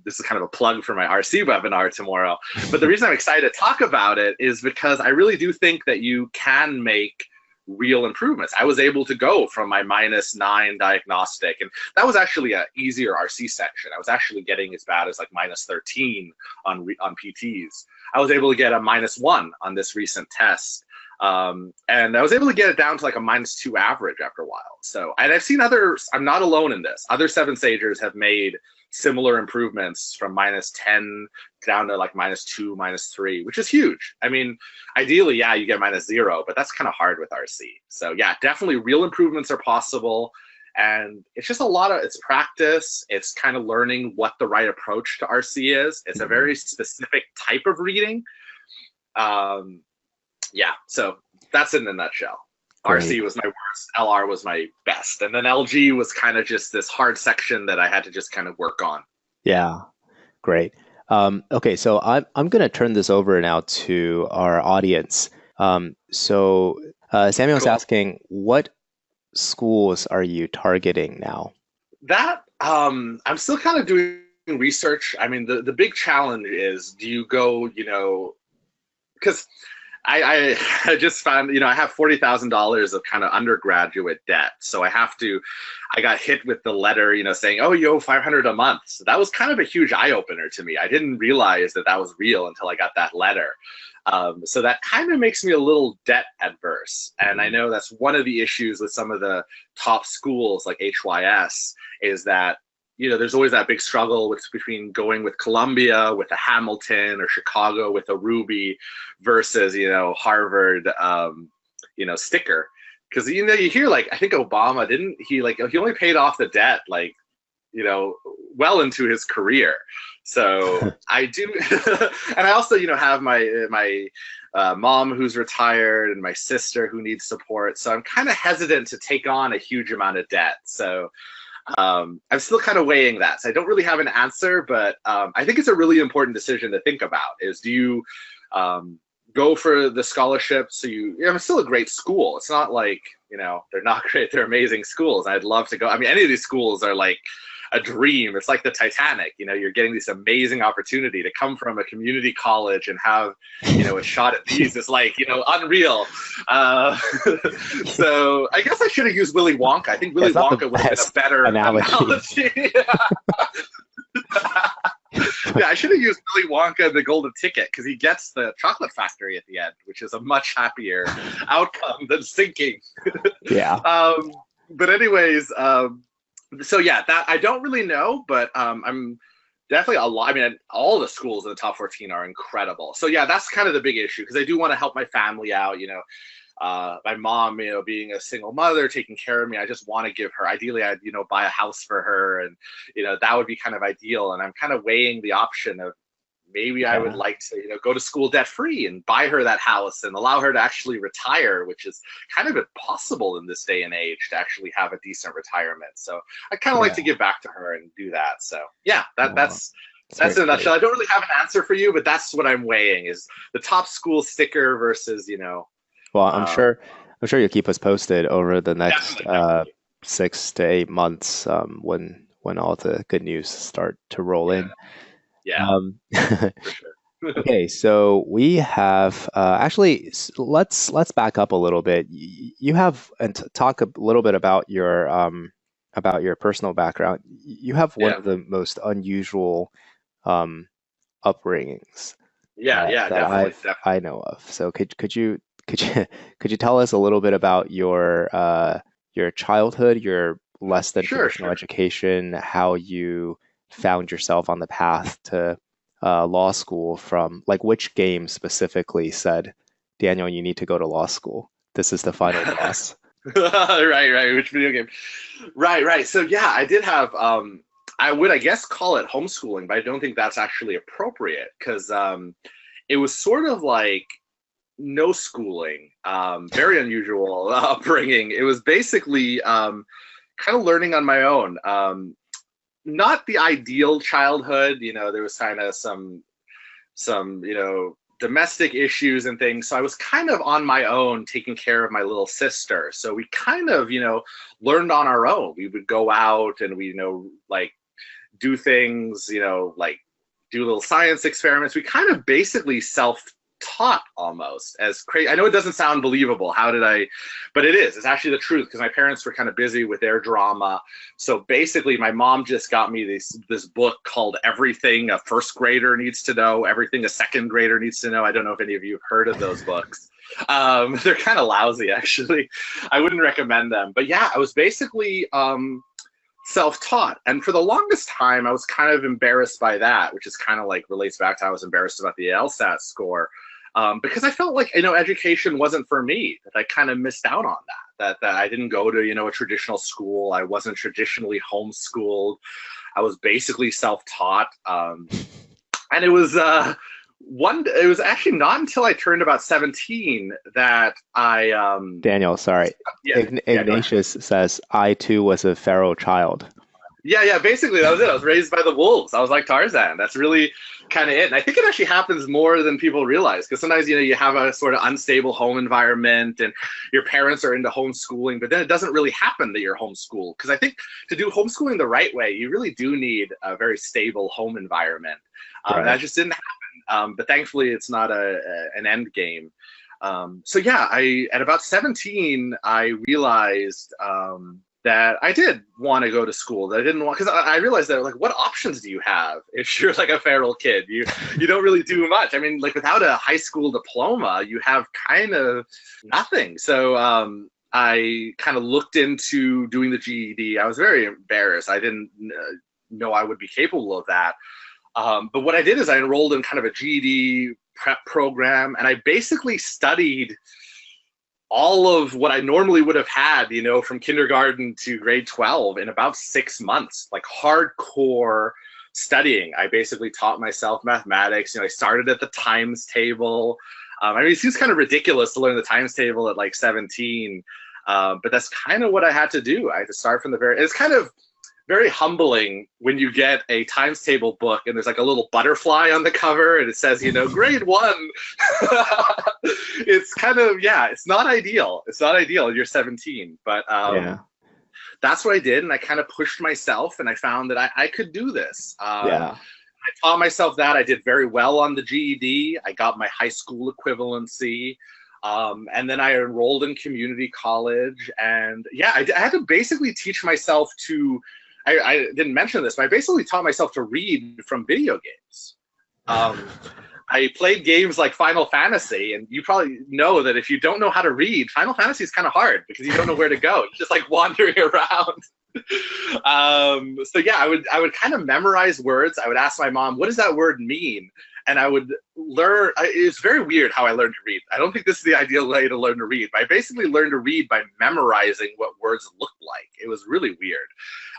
this is kind of a plug for my RC webinar tomorrow. But the reason I'm excited to talk about it is because I really do think that you can make real improvements. I was able to go from my -9 diagnostic, and that was actually a easier RC section. I was actually getting as bad as like -13 on PTs. I was able to get a -1 on this recent test. And I was able to get it down to like a -2 average after a while. So, and I've seen others, I'm not alone in this. Other 7Sagers have made similar improvements from -10 down to like -2, -3, which is huge. I mean, ideally, yeah, you get -0, but that's kind of hard with RC. So yeah, definitely real improvements are possible. And it's just it's practice. It's kind of learning what the right approach to RC is. It's a very specific type of reading. Yeah, so that's it in a nutshell. Great. RC was my worst, LR was my best, and then LG was kind of just this hard section that I had to just kind of work on. Yeah, great. Okay, so I'm going to turn this over now to our audience. Samuel's Cool. asking, what schools are you targeting now? That I'm still kind of doing research. I mean, the big challenge is, do you go, because I just found, I have $40,000 of kind of undergraduate debt. So I got hit with the letter, saying, oh, you owe $500 a month. So that was kind of a huge eye opener to me. I didn't realize that was real until I got that letter. So that kind of makes me a little debt adverse. And I know that's one of the issues with some of the top schools like HYS is that, there's always that big struggle between going with Columbia, with a Hamilton, or Chicago with a Ruby versus, Harvard, sticker. Because, you hear like, I think Obama he only paid off the debt, like, well into his career. So I do. And I also, have my mom who's retired and my sister who needs support. So I'm kind of hesitant to take on a huge amount of debt. So I'm still kind of weighing that. So I don't really have an answer, but I think it's a really important decision to think about is, do you go for the scholarship? So it's still a great school. It's not like, they're not great. They're amazing schools. I'd love to go. I mean, any of these schools are like a dream. It's like the Titanic, you're getting this amazing opportunity to come from a community college and have, a shot at these. It's like, unreal. So I guess I should have used Willy Wonka. I think Willy Wonka would have been a better analogy. Yeah, I should have used Willy Wonka and the Golden Ticket because he gets the chocolate factory at the end, which is a much happier outcome than sinking. Yeah. But anyways, so yeah, that I don't really know, but I'm definitely a lot. I mean, all the schools in the top 14 are incredible. So yeah, that's kind of the big issue because I do want to help my family out. My mom, being a single mother, taking care of me. I just want to give her. Ideally, I'd buy a house for her, and that would be kind of ideal. And I'm kind of weighing the option of maybe I would like to go to school debt free and buy her that house and allow her to actually retire, which is kind of impossible in this day and age to actually have a decent retirement. So I kind of like to give back to her and do that. So yeah, that's in a nutshell. I don't really have an answer for you, but that's what I'm weighing is the top school sticker versus Well, I'm sure you'll keep us posted over the next definitely. 6 to 8 months when all the good news start to roll in. Yeah, for sure. Okay, so we have actually let's back up a little bit. You have and talk a little bit about your personal background. You have one of the most unusual upbringings Yeah, that definitely. I know of. So could you could you tell us a little bit about your childhood, your less than traditional education, how you found yourself on the path to law school, from like which game specifically said, Daniel, you need to go to law school. This is the final boss. Right. Which video game? Right. So yeah, I did have I would, I guess, call it homeschooling, but I don't think that's actually appropriate because it was sort of like no schooling, very unusual upbringing. It was basically kind of learning on my own. Not the ideal childhood, there was kind of some domestic issues and things. So I was kind of on my own taking care of my little sister. So we kind of, learned on our own. We would go out and we, like do things, like do little science experiments. We kind of basically self-taught almost. As crazy, I know it doesn't sound believable. But it is. It's actually the truth, because my parents were kind of busy with their drama. So basically, my mom just got me this book called Everything a First Grader Needs to Know, Everything a Second Grader Needs to Know. I don't know if any of you have heard of those books. They're kind of lousy, actually. I wouldn't recommend them. But yeah, I was basically self-taught. And for the longest time, I was kind of embarrassed by that, which is kind of like relates back to how I was embarrassed about the LSAT score, because I felt like, education wasn't for me, that I kind of missed out on that I didn't go to, a traditional school. I wasn't traditionally homeschooled. I was basically self-taught. And it was it was actually not until I turned about 17 that I Daniel, sorry. Ignatius says, I too was a feral child. Yeah, basically that was it. I was raised by the wolves. I was like Tarzan. That's really kind of it. And I think it actually happens more than people realize, because sometimes, you have a sort of unstable home environment and your parents are into homeschooling, but then it doesn't really happen that you're homeschooled. Because I think to do homeschooling the right way, you really do need a very stable home environment. Right. That just didn't happen. But thankfully, it's not an end game. So yeah, at about 17, I realized that I did want to go to school. That I didn't want, because I realized that, like, what options do you have if you're like a feral kid? You don't really do much. I mean, like, without a high school diploma, you have kind of nothing. So I kind of looked into doing the GED. I was very embarrassed. I didn't know I would be capable of that. But what I did is I enrolled in kind of a GED prep program, and I basically studied all of what I normally would have had, from kindergarten to grade 12 in about 6 months, like hardcore studying. I basically taught myself mathematics. I started at the times table. I mean, it seems kind of ridiculous to learn the times table at like 17, but that's kind of what I had to do. I had to start from it's kind of very humbling when you get a times table book and there's like a little butterfly on the cover and it says, grade 1. It's kind of, it's not ideal. It's not ideal. You're 17, but that's what I did. And I kind of pushed myself, and I found that I could do this. I taught myself that. I did very well on the GED. I got my high school equivalency. And then I enrolled in community college. And I had to basically teach myself to, I didn't mention this, but I basically taught myself to read from video games. I played games like Final Fantasy, and you probably know that if you don't know how to read, Final Fantasy is kind of hard because you don't know where to go. You're just like wandering around. I would kind of memorize words. I would ask my mom, what does that word mean? And I would learn. It's very weird how I learned to read. I don't think this is the ideal way to learn to read, but I basically learned to read by memorizing what words looked like. It was really weird.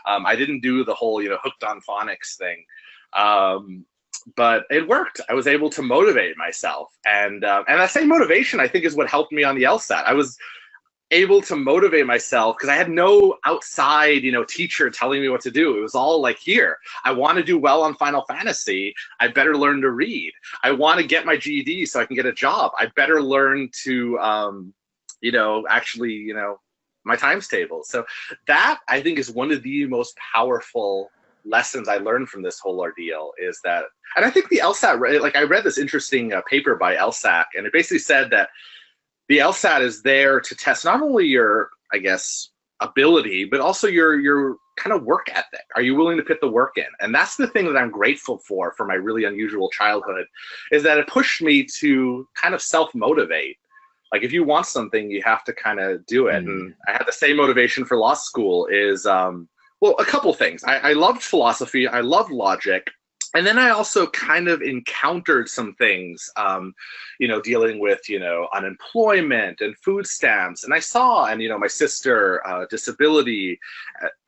I didn't do the whole, hooked on phonics thing. But it worked. I was able to motivate myself. And that same motivation, I think, is what helped me on the LSAT. I was able to motivate myself because I had no outside, teacher telling me what to do. It was all like, here, I want to do well on Final Fantasy. I better learn to read. I want to get my GED so I can get a job. I better learn to, my times table. So that, I think, is one of the most powerful lessons I learned from this whole ordeal is that, and I think the LSAT, like I read this interesting paper by LSAT, and it basically said that the LSAT is there to test not only your, I guess, ability, but also your kind of work ethic. Are you willing to put the work in? And that's the thing that I'm grateful for my really unusual childhood, is that it pushed me to kind of self-motivate. Like, if you want something, you have to kind of do it. And I had the same motivation for law school is, well, a couple things. I loved philosophy. I loved logic. And then I also kind of encountered some things, dealing with, unemployment and food stamps. And I saw, and, my sister, disability.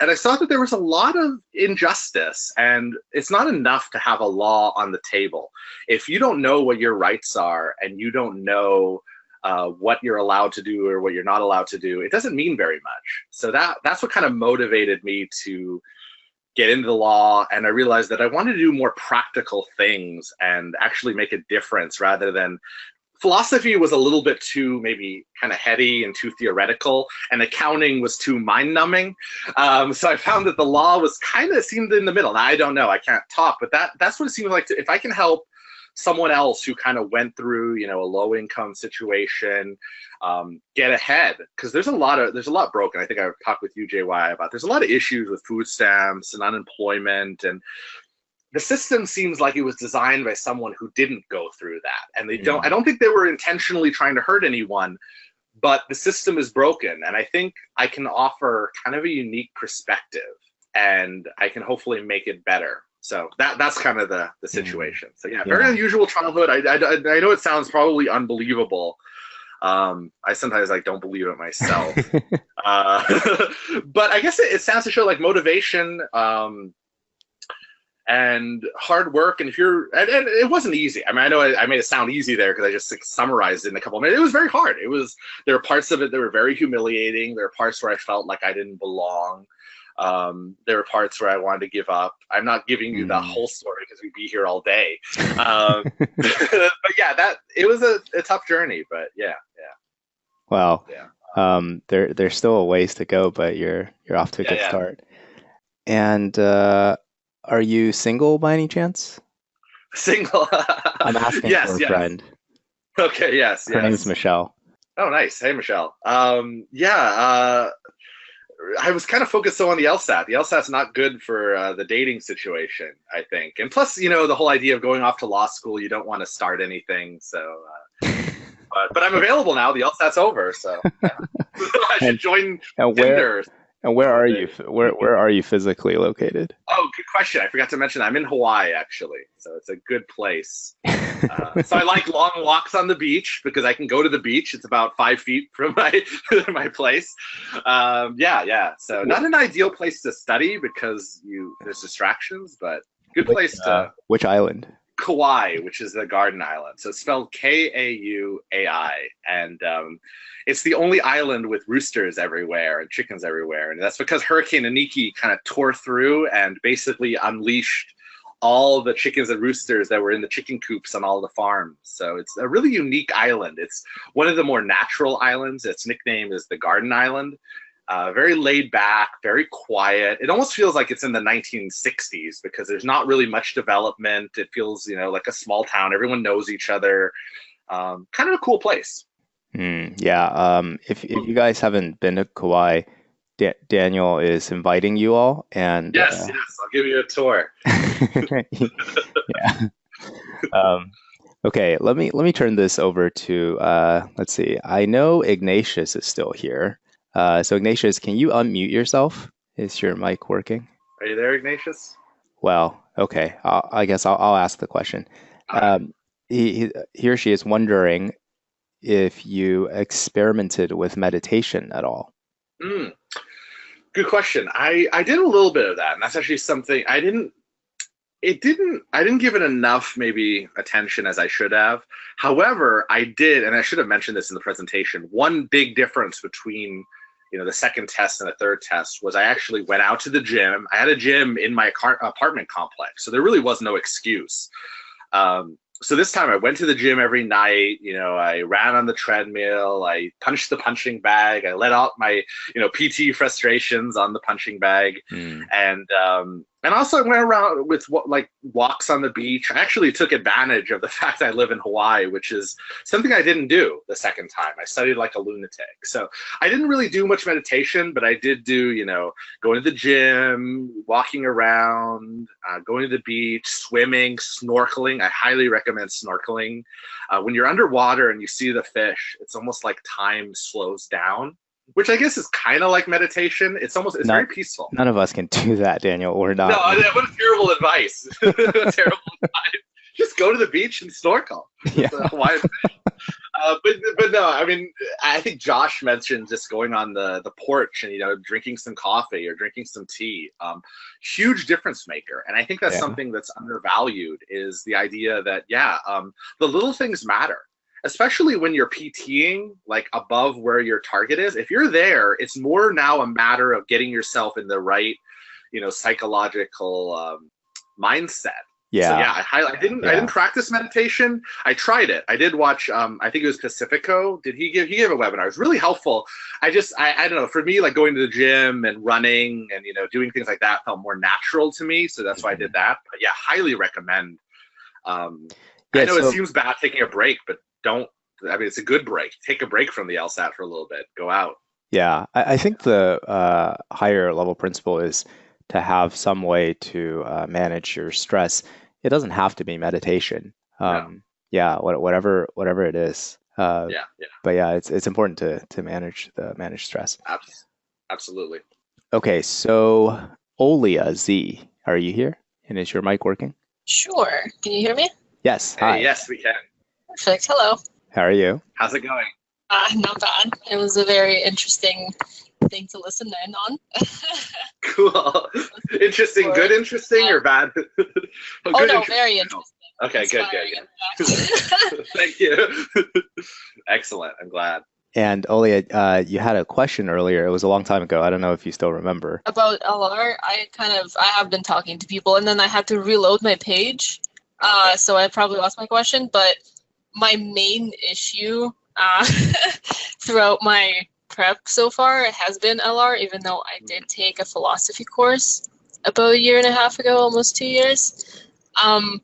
And I saw that there was a lot of injustice. And it's not enough to have a law on the table. If you don't know what your rights are and you don't know what you're allowed to do or what you're not allowed to do, it doesn't mean very much. So that's what kind of motivated me to get into the law. And I realized that I wanted to do more practical things and actually make a difference rather than philosophy was a little bit too maybe kind of heady and too theoretical, and accounting was too mind-numbing. So I found that the law was kind of seemed in the middle. Now I don't know, I can't talk, but that's what it seems like. If I can help someone else who kind of went through, a low-income situation, get ahead, because there's a lot broken. I think I've talked with you, JY, about there's a lot of issues with food stamps and unemployment, and the system seems like it was designed by someone who didn't go through that. And I don't think they were intentionally trying to hurt anyone, but the system is broken. And I think I can offer kind of a unique perspective, and I can hopefully make it better. So that's kind of the situation. So yeah, very unusual childhood. I know it sounds probably unbelievable. I sometimes don't believe it myself. But I guess it sounds to show motivation, and hard work. And and it wasn't easy. I mean, I know I made it sound easy there because I just summarized it in a couple of minutes. It was very hard. There were parts of it that were very humiliating. There were parts where I felt like I didn't belong. There were parts where I wanted to give up. I'm not giving you the whole story because we'd be here all day. But yeah, it was a tough journey, but yeah. Well, there's still a ways to go, but you're off to a good start. And are you single by any chance? Single. I'm asking for a friend. Okay, yes. Her name's Michelle. Oh, nice. Hey, Michelle. I was kind of focused on the LSAT. The LSAT's not good for the dating situation, I think. And plus, the whole idea of going off to law school, you don't want to start anything. So, but I'm available now. The LSAT's over, so I should join Tinder. And where are you? Where are you physically located? Oh, good question. I forgot to mention I'm in Hawaii, actually. So it's a good place. So I like long walks on the beach because I can go to the beach. It's about 5 feet from my place. So not an ideal place to study because there's distractions, but good place to. Which island? Kauai, which is the Garden Island. So it's spelled Kauai. And it's the only island with roosters everywhere and chickens everywhere. And that's because Hurricane Iniki kind of tore through and basically unleashed all the chickens and roosters that were in the chicken coops on all the farms. So it's a really unique island. It's one of the more natural islands. Its nickname is the Garden Island. Very laid back, very quiet. It almost feels like it's in the 1960s because there's not really much development. It feels, like a small town. Everyone knows each other. Kind of a cool place. If you guys haven't been to Kauai, Daniel is inviting you all, and yes, I'll give you a tour. Yeah. Okay, let me turn this over to let's see. I know Ignatius is still here. So Ignatius, can you unmute yourself? Is your mic working? Are you there, Ignatius? Well, okay. I guess I'll ask the question. He or she is wondering if you experimented with meditation at all. Good question. I did a little bit of that, and that's actually something I didn't give it enough maybe attention as I should have. However, I did, and I should have mentioned this in the presentation, one big difference between the second test and the third test was I actually went out to the gym. I had a gym in my apartment complex, so there really was no excuse. So this time I went to the gym every night. I ran on the treadmill. I punched the punching bag. I let out my, PT frustrations on the punching bag. And also I went around with walks on the beach. I actually took advantage of the fact I live in Hawaii, which is something I didn't do the second time. I studied like a lunatic. So I didn't really do much meditation, but I did do, going to the gym, walking around, going to the beach, swimming, snorkeling. I highly recommend snorkeling. When you're underwater and you see the fish, it's almost like time slows down, which I guess is kind of like meditation. It's very peaceful. None of us can do that, Daniel. We're not. No, what a terrible advice. Terrible advice. Just go to the beach and snorkel. Yeah. Hawaiian fish. But no, I mean, I think Josh mentioned just going on the porch and, drinking some coffee or drinking some tea. Huge difference maker. And I think that's something that's undervalued is the idea that, the little things matter. Especially when you're PTing above where your target is. If you're there, it's more now a matter of getting yourself in the right, psychological mindset. So Yeah. yeah, I didn't Yeah. practice meditation. I tried it. I did watch I think it was Pacifico. He gave a webinar. It was really helpful. I don't know, for me, like going to the gym and running and doing things like that felt more natural to me. So that's why I did Mhm. that. But yeah, highly recommend. Um I Yeah. know it So seems bad taking a break, but don't I mean it's a good break. Take a break from the LSAT for a little bit. Go out. yeah, I think the higher level principle is to have some way to manage your stress. It doesn't have to be meditation. No. Yeah, whatever it is. Yeah, yeah. But yeah, it's important to manage stress. Absolutely. Okay, so Olia Z, are you here? And is your mic working? Sure. Can you hear me? Yes. Hey, Hi. yes, we can. Perfect. Hello. How are you? How's it going? Not bad. It was a very interesting thing to listen in on. Cool. Interesting. For, Good interesting or bad? Oh, oh good no, interesting. very interesting. Okay, good, good, Inspiring, in fact. good. Thank you. Excellent. I'm glad. And Olia, you had a question earlier. It was a long time ago. I don't know if you still remember. About LR, I have been talking to people, and then I had to reload my page. Okay. So I probably lost my question, but my main issue throughout my prep so far has been LR, even though I did take a philosophy course about a year and a half ago, almost 2 years. Um,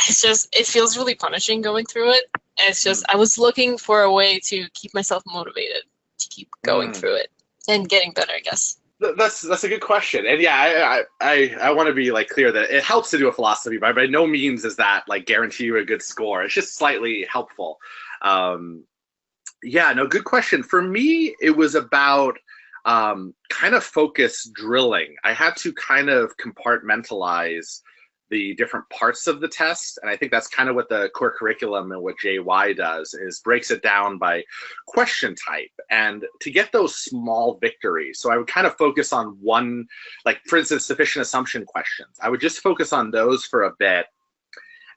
it feels really punishing going through it. It's just, Mm. I was looking for a way to keep myself motivated to keep going Mm. through it and getting better, I guess. That's a good question, and yeah, I want to be like clear that it helps to do a philosophy, but by no means is that like guarantee you a good score. It's just slightly helpful. Um, Yeah, no, good question. For me, it was about kind of focus drilling. I had to kind of compartmentalize the different parts of the test, and I think that's kind of what the core curriculum and what JY does is breaks it down by question type and to get those small victories. So I would kind of focus on one, like for instance, sufficient assumption questions. I would just focus on those for a bit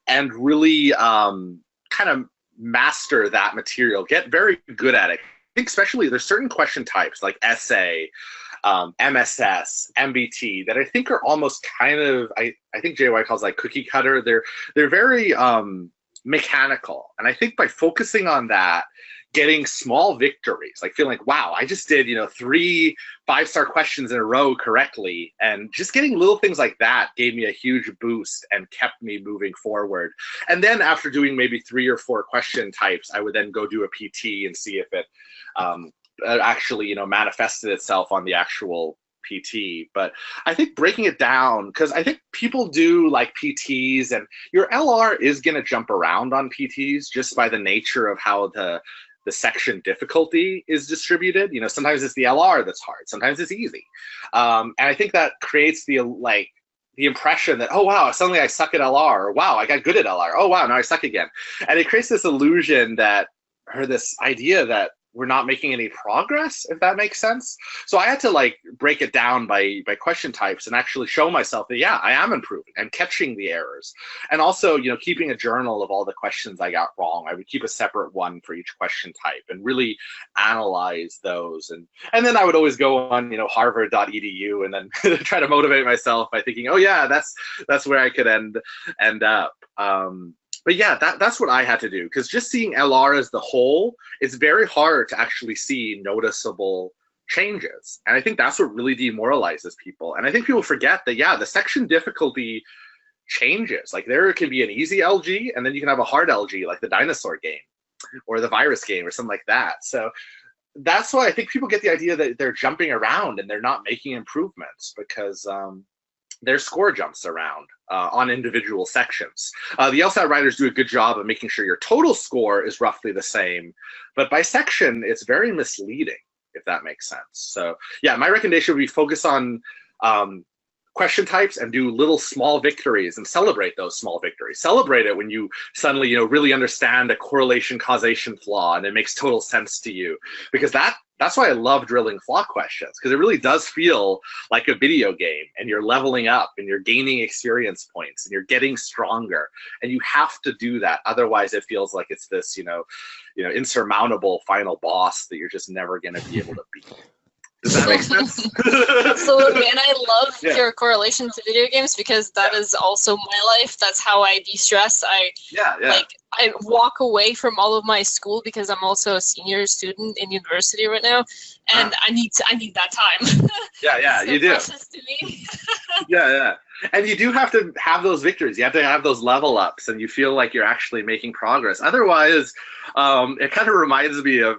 and really kind of master that material, get very good at it. I think especially there's certain question types like essay, MSS, MBT that I think are almost kind of I think JY calls like cookie cutter. They're very mechanical, and I think by focusing on that, getting small victories, like feeling like wow, I just did 3 5-star questions in a row correctly, and just getting little things like that gave me a huge boost and kept me moving forward. And then after doing maybe 3 or 4 question types, I would then go do a PT and see if it actually manifested itself on the actual PT. But I think breaking it down, because I think people do like PTs, and your LR is going to jump around on PTs just by the nature of how the section difficulty is distributed. Sometimes it's the LR that's hard, sometimes it's easy, and I think that creates the impression that, oh wow, suddenly I suck at LR, or wow, I got good at LR, oh wow, now I suck again. And it creates this illusion that, or this idea that we're not making any progress, if that makes sense. So I had to like break it down by question types and actually show myself that yeah, I am improving and catching the errors. And also, keeping a journal of all the questions I got wrong. I would keep a separate one for each question type and really analyze those. And then I would always go on, harvard.edu and then try to motivate myself by thinking, oh yeah, that's where I could end up. But yeah, that's what I had to do, because just seeing LR as the whole, it's very hard to actually see noticeable changes. And I think that's what really demoralizes people. And I think people forget that, yeah, the section difficulty changes. Like there can be an easy LG, and then you can have a hard LG, like the dinosaur game or the virus game or something like that. So that's why I think people get the idea that they're jumping around and they're not making improvements, because their score jumps around on individual sections. The LSAT writers do a good job of making sure your total score is roughly the same, but by section, it's very misleading, if that makes sense. So yeah, my recommendation would be focus on question types and do little small victories and celebrate those small victories. Celebrate it when you suddenly, really understand a correlation causation flaw and it makes total sense to you, because that's why I love drilling flaw questions, because it really does feel like a video game, and you're leveling up and you're gaining experience points and you're getting stronger, and you have to do that. Otherwise, it feels like it's this, insurmountable final boss that you're just never going to be able to beat. Does that make sense? Absolutely, and I love Yeah. your correlation to video games because that is also my life. That's how I de-stress. I walk away from all of my school because I'm also a senior student in university right now, and I need that time. Yeah, so you do. precious to me. Yeah. And you do have to have those victories. You have to have those level ups, and you feel like you're actually making progress. Otherwise, it kind of reminds me of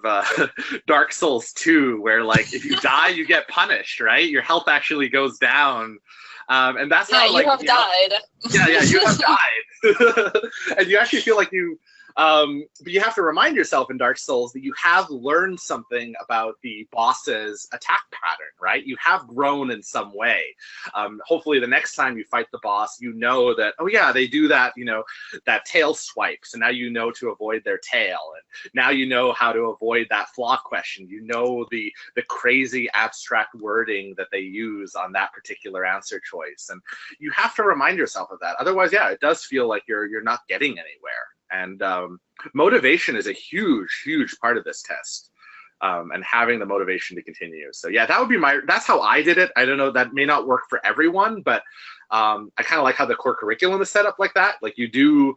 Dark Souls 2, where like if you die, you get punished, right? Your health actually goes down. And that's how like you have died. Yeah, you have died. And you actually feel like but you have to remind yourself in Dark Souls that you have learned something about the boss's attack pattern, right? You have grown in some way. Hopefully the next time you fight the boss, you know that, oh yeah, they do that, that tail swipe. So now you know to avoid their tail. And now you know how to avoid that flaw question. You know the crazy abstract wording that they use on that particular answer choice. And you have to remind yourself of that. Otherwise, yeah, it does feel like you're not getting anywhere. And motivation is a huge part of this test, and having the motivation to continue. So yeah, that's how I did it. I don't know, that may not work for everyone, but I kind of like how the core curriculum is set up like that. Like you do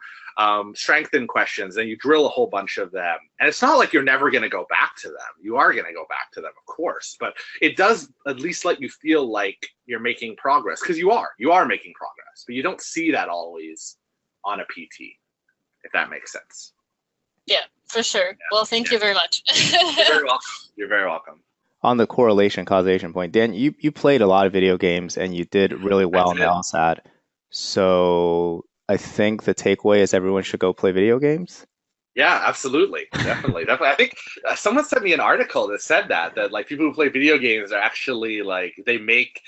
strengthen questions and you drill a whole bunch of them. And it's not like you're never going to go back to them. You are going to go back to them, of course, but it does at least let you feel like you're making progress, because you are making progress, but you don't see that always on a PT. If that makes sense. Yeah, for sure. Yeah. Well, thank you very much. You're very welcome. You're very welcome. On the correlation causation point, Dan, you played a lot of video games and you did really well in the LSAT. So I think the takeaway is everyone should go play video games. Yeah, absolutely. Definitely. I think someone sent me an article that said that like people who play video games are actually like, they make,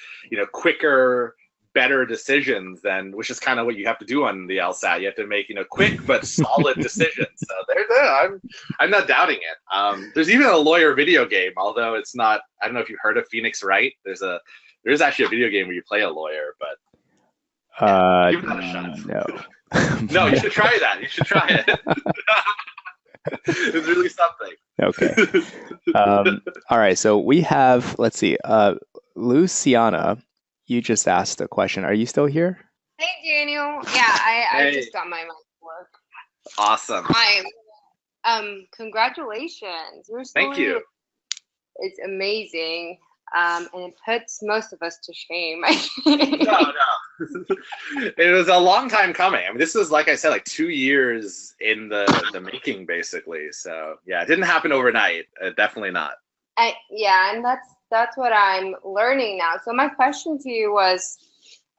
quicker, better decisions than, which is kind of what you have to do on the LSAT. You have to make, quick but solid decisions. So I'm not doubting it. There's even a lawyer video game, although it's not, I don't know if you've heard of Phoenix Wright. There's actually a video game where you play a lawyer, but give that a shot. No. No, you should try that. You should try it. It's really something. Okay. All right. So we have, let's see, Luciana, you just asked a question. Are you still here? Hey, Daniel. Yeah, I just got my mic to work. Awesome. Congratulations. Your story, thank you. It's amazing. And it puts most of us to shame. No. It was a long time coming. I mean, this was, like I said, like 2 years in the making, basically. So yeah, it didn't happen overnight. Definitely not. And that's what I'm learning now. So my question to you was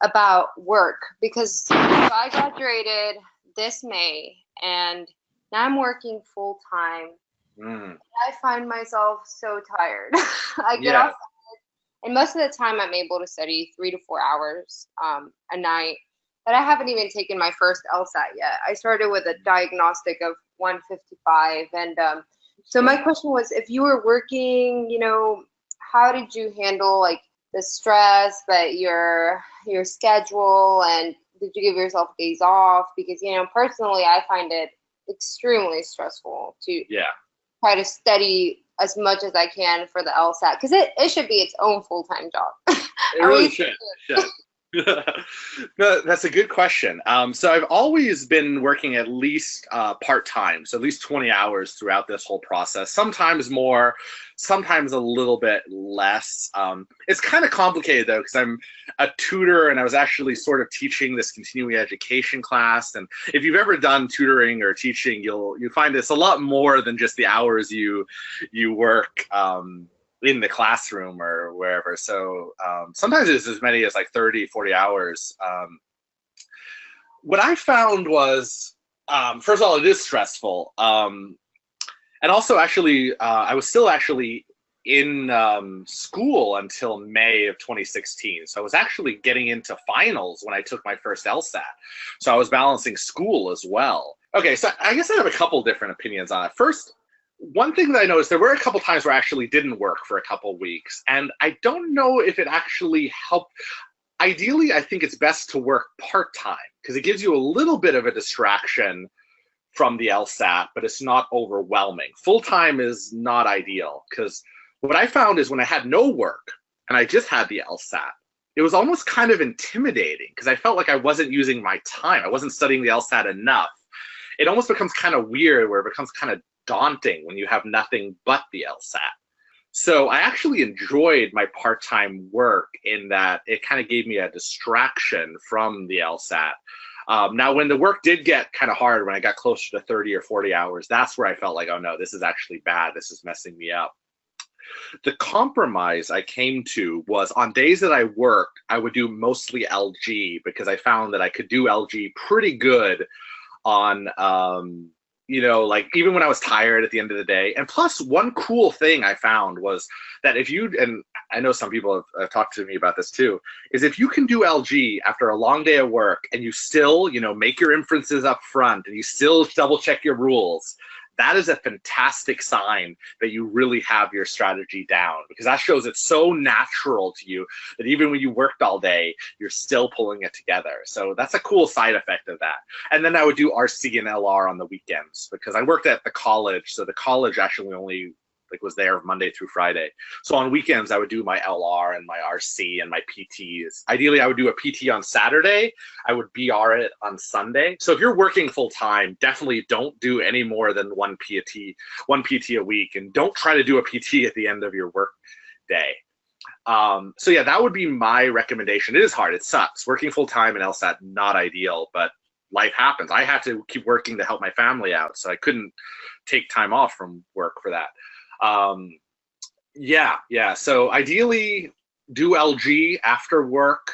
about work, because I graduated this May and now I'm working full time. I find myself so tired. I get off, and most of the time I'm able to study 3 to 4 hours a night, but I haven't even taken my first LSAT yet. I started with a diagnostic of 155, and so my question was, if you were working, how did you handle like the stress, but your schedule, and did you give yourself days off? Because personally, I find it extremely stressful to try to study as much as I can for the LSAT, because it should be its own full-time job. It really should. No, that's a good question. So I've always been working at least part-time, so at least 20 hours throughout this whole process, sometimes more, sometimes a little bit less. It's kind of complicated though, because I'm a tutor and I was actually sort of teaching this continuing education class. And if you've ever done tutoring or teaching, you'll find it's a lot more than just the hours you work in the classroom or wherever. So sometimes it's as many as like 30, 40 hours. What I found was, first of all, it is stressful. And also actually, I was still actually in school until May of 2016. So I was actually getting into finals when I took my first LSAT. So I was balancing school as well. Okay, so I guess I have a couple different opinions on it. First, one thing that I noticed, there were a couple times where I actually didn't work for a couple weeks, and I don't know if it actually helped. Ideally, I think it's best to work part-time because it gives you a little bit of a distraction from the LSAT, but it's not overwhelming. Full-time is not ideal because What I found is when I had no work and I just had the LSAT, it was almost kind of intimidating because I felt like I wasn't using my time. I wasn't studying the LSAT enough. It almost becomes kind of weird where it becomes kind of daunting when you have nothing but the LSAT. So I actually enjoyed my part-time work in that it kind of gave me a distraction from the LSAT. Now, when the work did get kind of hard, when I got closer to 30 or 40 hours, that's where I felt like, oh no, this is actually bad. This is messing me up. The compromise I came to was on days that I worked, I would do mostly LG because I found that I could do LG pretty good on, like even when I was tired at the end of the day. And plus, one cool thing I found was that if you, and I know some people have talked to me about this too, is if you can do LG after a long day of work and you still, make your inferences up front and you still double check your rules, that is a fantastic sign that you really have your strategy down, because that shows it's so natural to you that even when you worked all day, you're still pulling it together. So that's a cool side effect of that. And then I would do RC and LR on the weekends because I worked at the college. So the college actually only was there Monday through Friday. So on weekends, I would do my LR and my RC and my PTs. Ideally, I would do a PT on Saturday. I would BR it on Sunday. So if you're working full time, definitely don't do any more than one PT a week, and don't try to do a PT at the end of your work day. So yeah, that would be my recommendation. It is hard. It sucks. Working full time in LSAT, not ideal, but life happens. I had to keep working to help my family out, so I couldn't take time off from work for that. So ideally do LG after work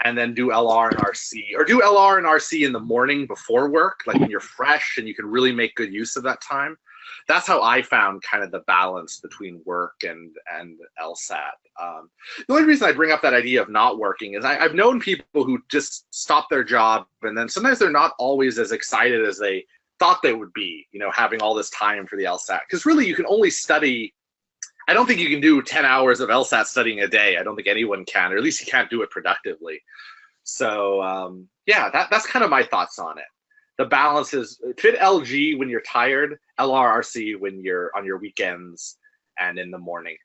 and then do LR and RC, or do LR and RC in the morning before work, like when you're fresh and you can really make good use of that time. That's how I found kind of the balance between work and LSAT. The only reason I bring up that idea of not working is I've known people who just stop their job and then sometimes they're not always as excited as they thought they would be, having all this time for the LSAT. Because really, you can only study, I don't think you can do 10 hours of LSAT studying a day. I don't think anyone can, or at least you can't do it productively. So, that's kind of my thoughts on it. The balance is fit LG when you're tired, LRRC when you're on your weekends and in the morning.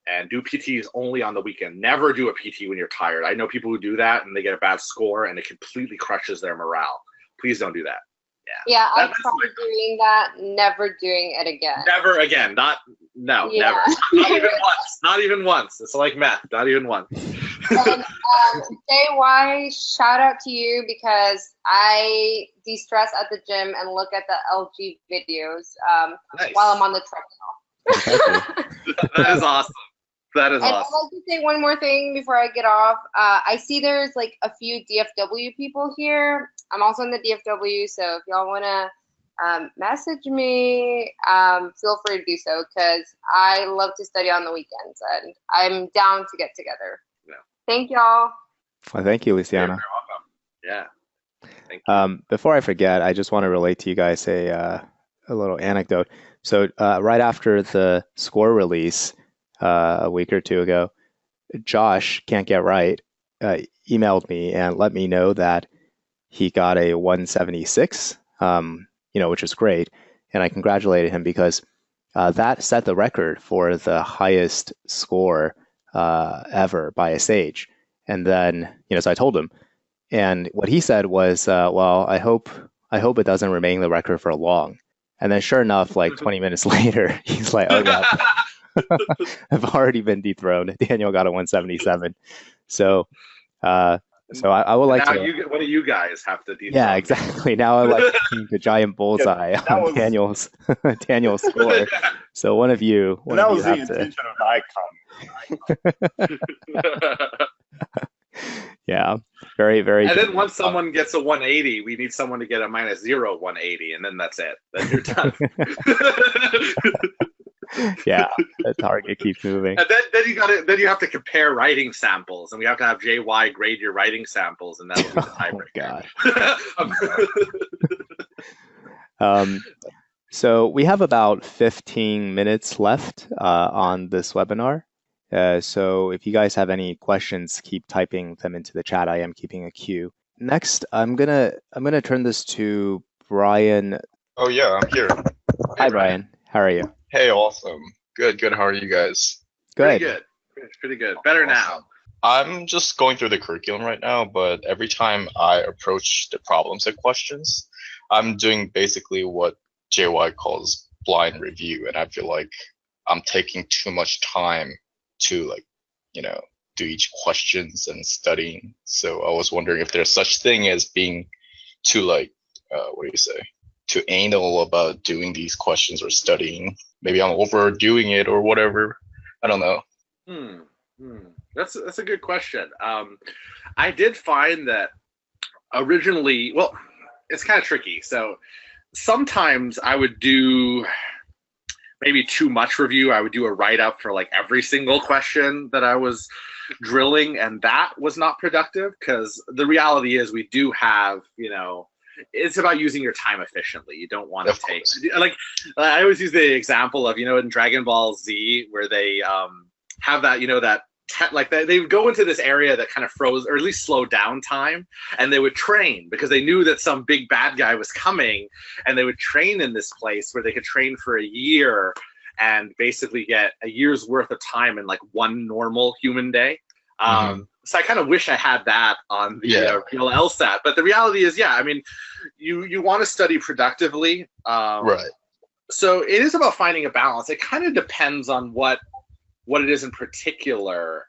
And do PTs only on the weekend. Never do a PT when you're tired. I know people who do that and they get a bad score and it completely crushes their morale. Please don't do that. Yeah, I tried doing that, never doing it again. Never again. Never. Not even once. Not even once. It's like meth. Not even once. And JY, shout out to you because I de-stress at the gym and look at the LG videos while I'm on the treadmill. That is awesome. That is awesome. I'd like to say one more thing before I get off. I see there's a few DFW people here. I'm also in the DFW, so if y'all want to message me, feel free to do so because I love to study on the weekends and I'm down to get together. Yeah. Thank y'all. Well, thank you, Luciana. You're welcome. Yeah. Thank you. Before I forget, I just want to relate to you guys a little anecdote. So right after the score release, a week or two ago, Josh Can't Get Right emailed me and let me know that he got a 176, which was great. And I congratulated him because that set the record for the highest score ever by a sage. And then, so I told him, and what he said was, well, I hope it doesn't remain the record for long. And then sure enough, 20 minutes later, he's like, oh yeah. I've already been dethroned. Daniel got a 177. So I would like to. What do you guys have to dethrone? Yeah, exactly. Now I like the giant bullseye on Daniel's score. So one of you. That was the intention of icon. Yeah, very, very. And then once someone gets a 180, we need someone to get a -0 180, and then that's it. Then you're done. Yeah, the target keeps moving. And then you have to compare writing samples, and we have to have JY grade your writing samples, and that'll be the tiebreaker. Oh God. So we have about 15 minutes left on this webinar. So if you guys have any questions, keep typing them into the chat. I am keeping a queue. Next, I'm gonna turn this to Brian. Oh yeah, I'm here. Hi, Brian. How are you? Hey, awesome. Good. How are you guys? Pretty Good. good. Pretty good. Better now. I'm just going through the curriculum right now, but every time I approach the problems and questions, I'm doing basically what JY calls blind review, and I feel like I'm taking too much time to do each questions and studying. So I was wondering if there's such thing as being too too anal about doing these questions or studying. Maybe I'm overdoing it or whatever. I don't know. That's a good question. I did find that originally, well, it's kind of tricky. So sometimes I would do maybe too much review. I would do a write-up for like every single question that I was drilling, and that was not productive because the reality is we do have, it's about using your time efficiently. You don't want to take, like, I always use the example of, in Dragon Ball Z where they have that, they would go into this area that kind of froze or at least slowed down time, and they would train because they knew that some big bad guy was coming, and they would train in this place where they could train for a year and basically get a year's worth of time in like one normal human day. So I kind of wish I had that on the real LSAT, but the reality is, you want to study productively. Right. So it is about finding a balance. It kind of depends on what it is in particular.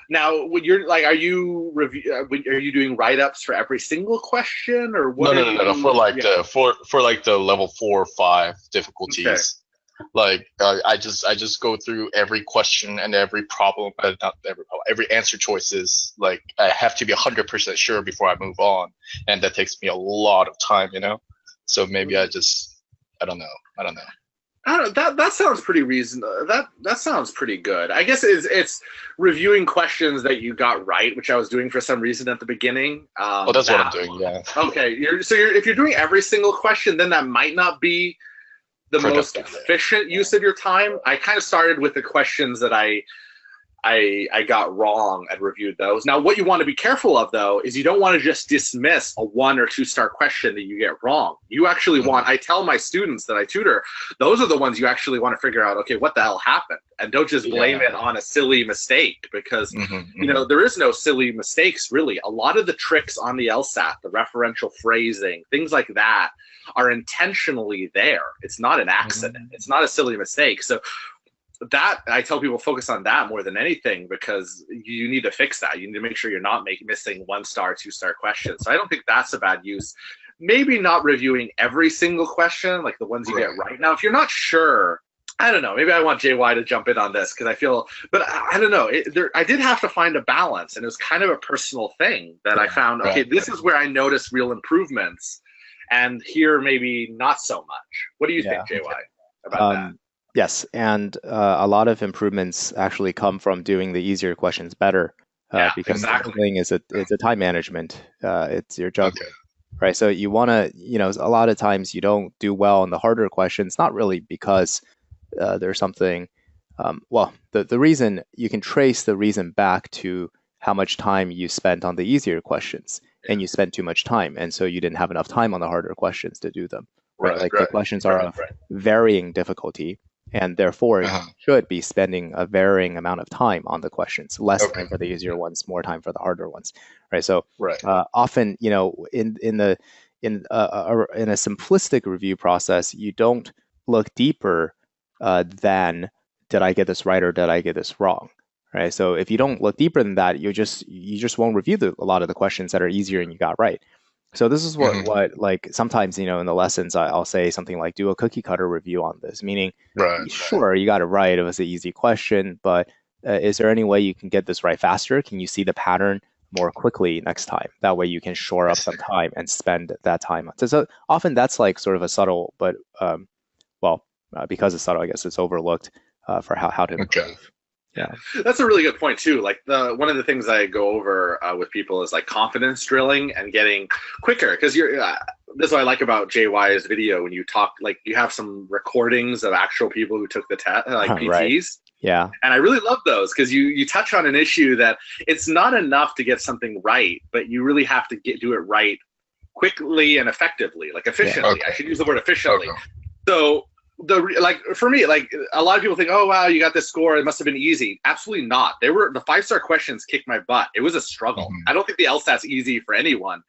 Now, when you're like, are you doing write-ups for every single question, or what? No. For the level 4 or 5 difficulties. Okay. Like I just go through every question and every problem, not every problem, every answer choices. Like I have to be 100% sure before I move on, and that takes me a lot of time, So maybe I don't know. I don't know. That sounds pretty reasonable. That sounds pretty good. I guess it's reviewing questions that you got right, which I was doing for some reason at the beginning. That's what I'm doing. Yeah. Okay. If you're doing every single question, then that might not be the most efficient use of your time. I kind of started with the questions that I got wrong and reviewed those. Now, what you want to be careful of, though, is you don't want to just dismiss a 1 or 2 star question that you get wrong. You actually want, I tell my students that I tutor, those are the ones you actually want to figure out, okay, what the hell happened? And don't just blame it on a silly mistake, because, there is no silly mistakes, really. A lot of the tricks on the LSAT, the referential phrasing, things like that, are intentionally there. It's not an accident. It's not a silly mistake. So that, I tell people, focus on that more than anything, because you need to fix that. You need to make sure you're not missing 1 star, 2 star questions. So I don't think that's a bad use. Maybe not reviewing every single question, like the ones you get right. Now, if you're not sure, I don't know, maybe I want JY to jump in on this, because I feel, but I don't know. I did have to find a balance, and it was kind of a personal thing that I found, okay, this is where I noticed real improvements, and here maybe not so much. What do you think, JY, about that? Yes, and a lot of improvements actually come from doing the easier questions better, because the thing is it's a time management. It's your job, right? So you want to, a lot of times you don't do well on the harder questions, not really because there's something. The reason, you can trace the reason back to how much time you spent on the easier questions, and you spent too much time, and so you didn't have enough time on the harder questions to do them. Right? The questions are of varying difficulty, and therefore should be spending a varying amount of time on the questions, less time for the easier ones, more time for the harder ones, right? So often, in a simplistic review process, you don't look deeper than, did I get this right or did I get this wrong, right? So if you don't look deeper than that, you just won't review a lot of the questions that are easier and you got right. So this is what like sometimes, in the lessons, I'll say something like, do a cookie cutter review on this, meaning, sure, you got it right. It was an easy question, but is there any way you can get this right faster? Can you see the pattern more quickly next time? That way you can shore up some time and spend that time. So often that's like sort of a subtle, but because it's subtle, I guess it's overlooked for how to improve. Yeah, that's a really good point too. Like one of the things I go over with people is like confidence drilling and getting quicker, because this is what I like about JY's video, when you talk, like you have some recordings of actual people who took the test, like PTs. Right. Yeah, and I really love those, because you touch on an issue that it's not enough to get something right, but you really have to do it right quickly and effectively, like efficiently. I should use the word efficiently. So like for me, like a lot of people think, oh wow, you got this score, it must have been easy. Absolutely not. They were the 5-star questions kicked my butt. It was a struggle. I don't think the LSAT's easy for anyone,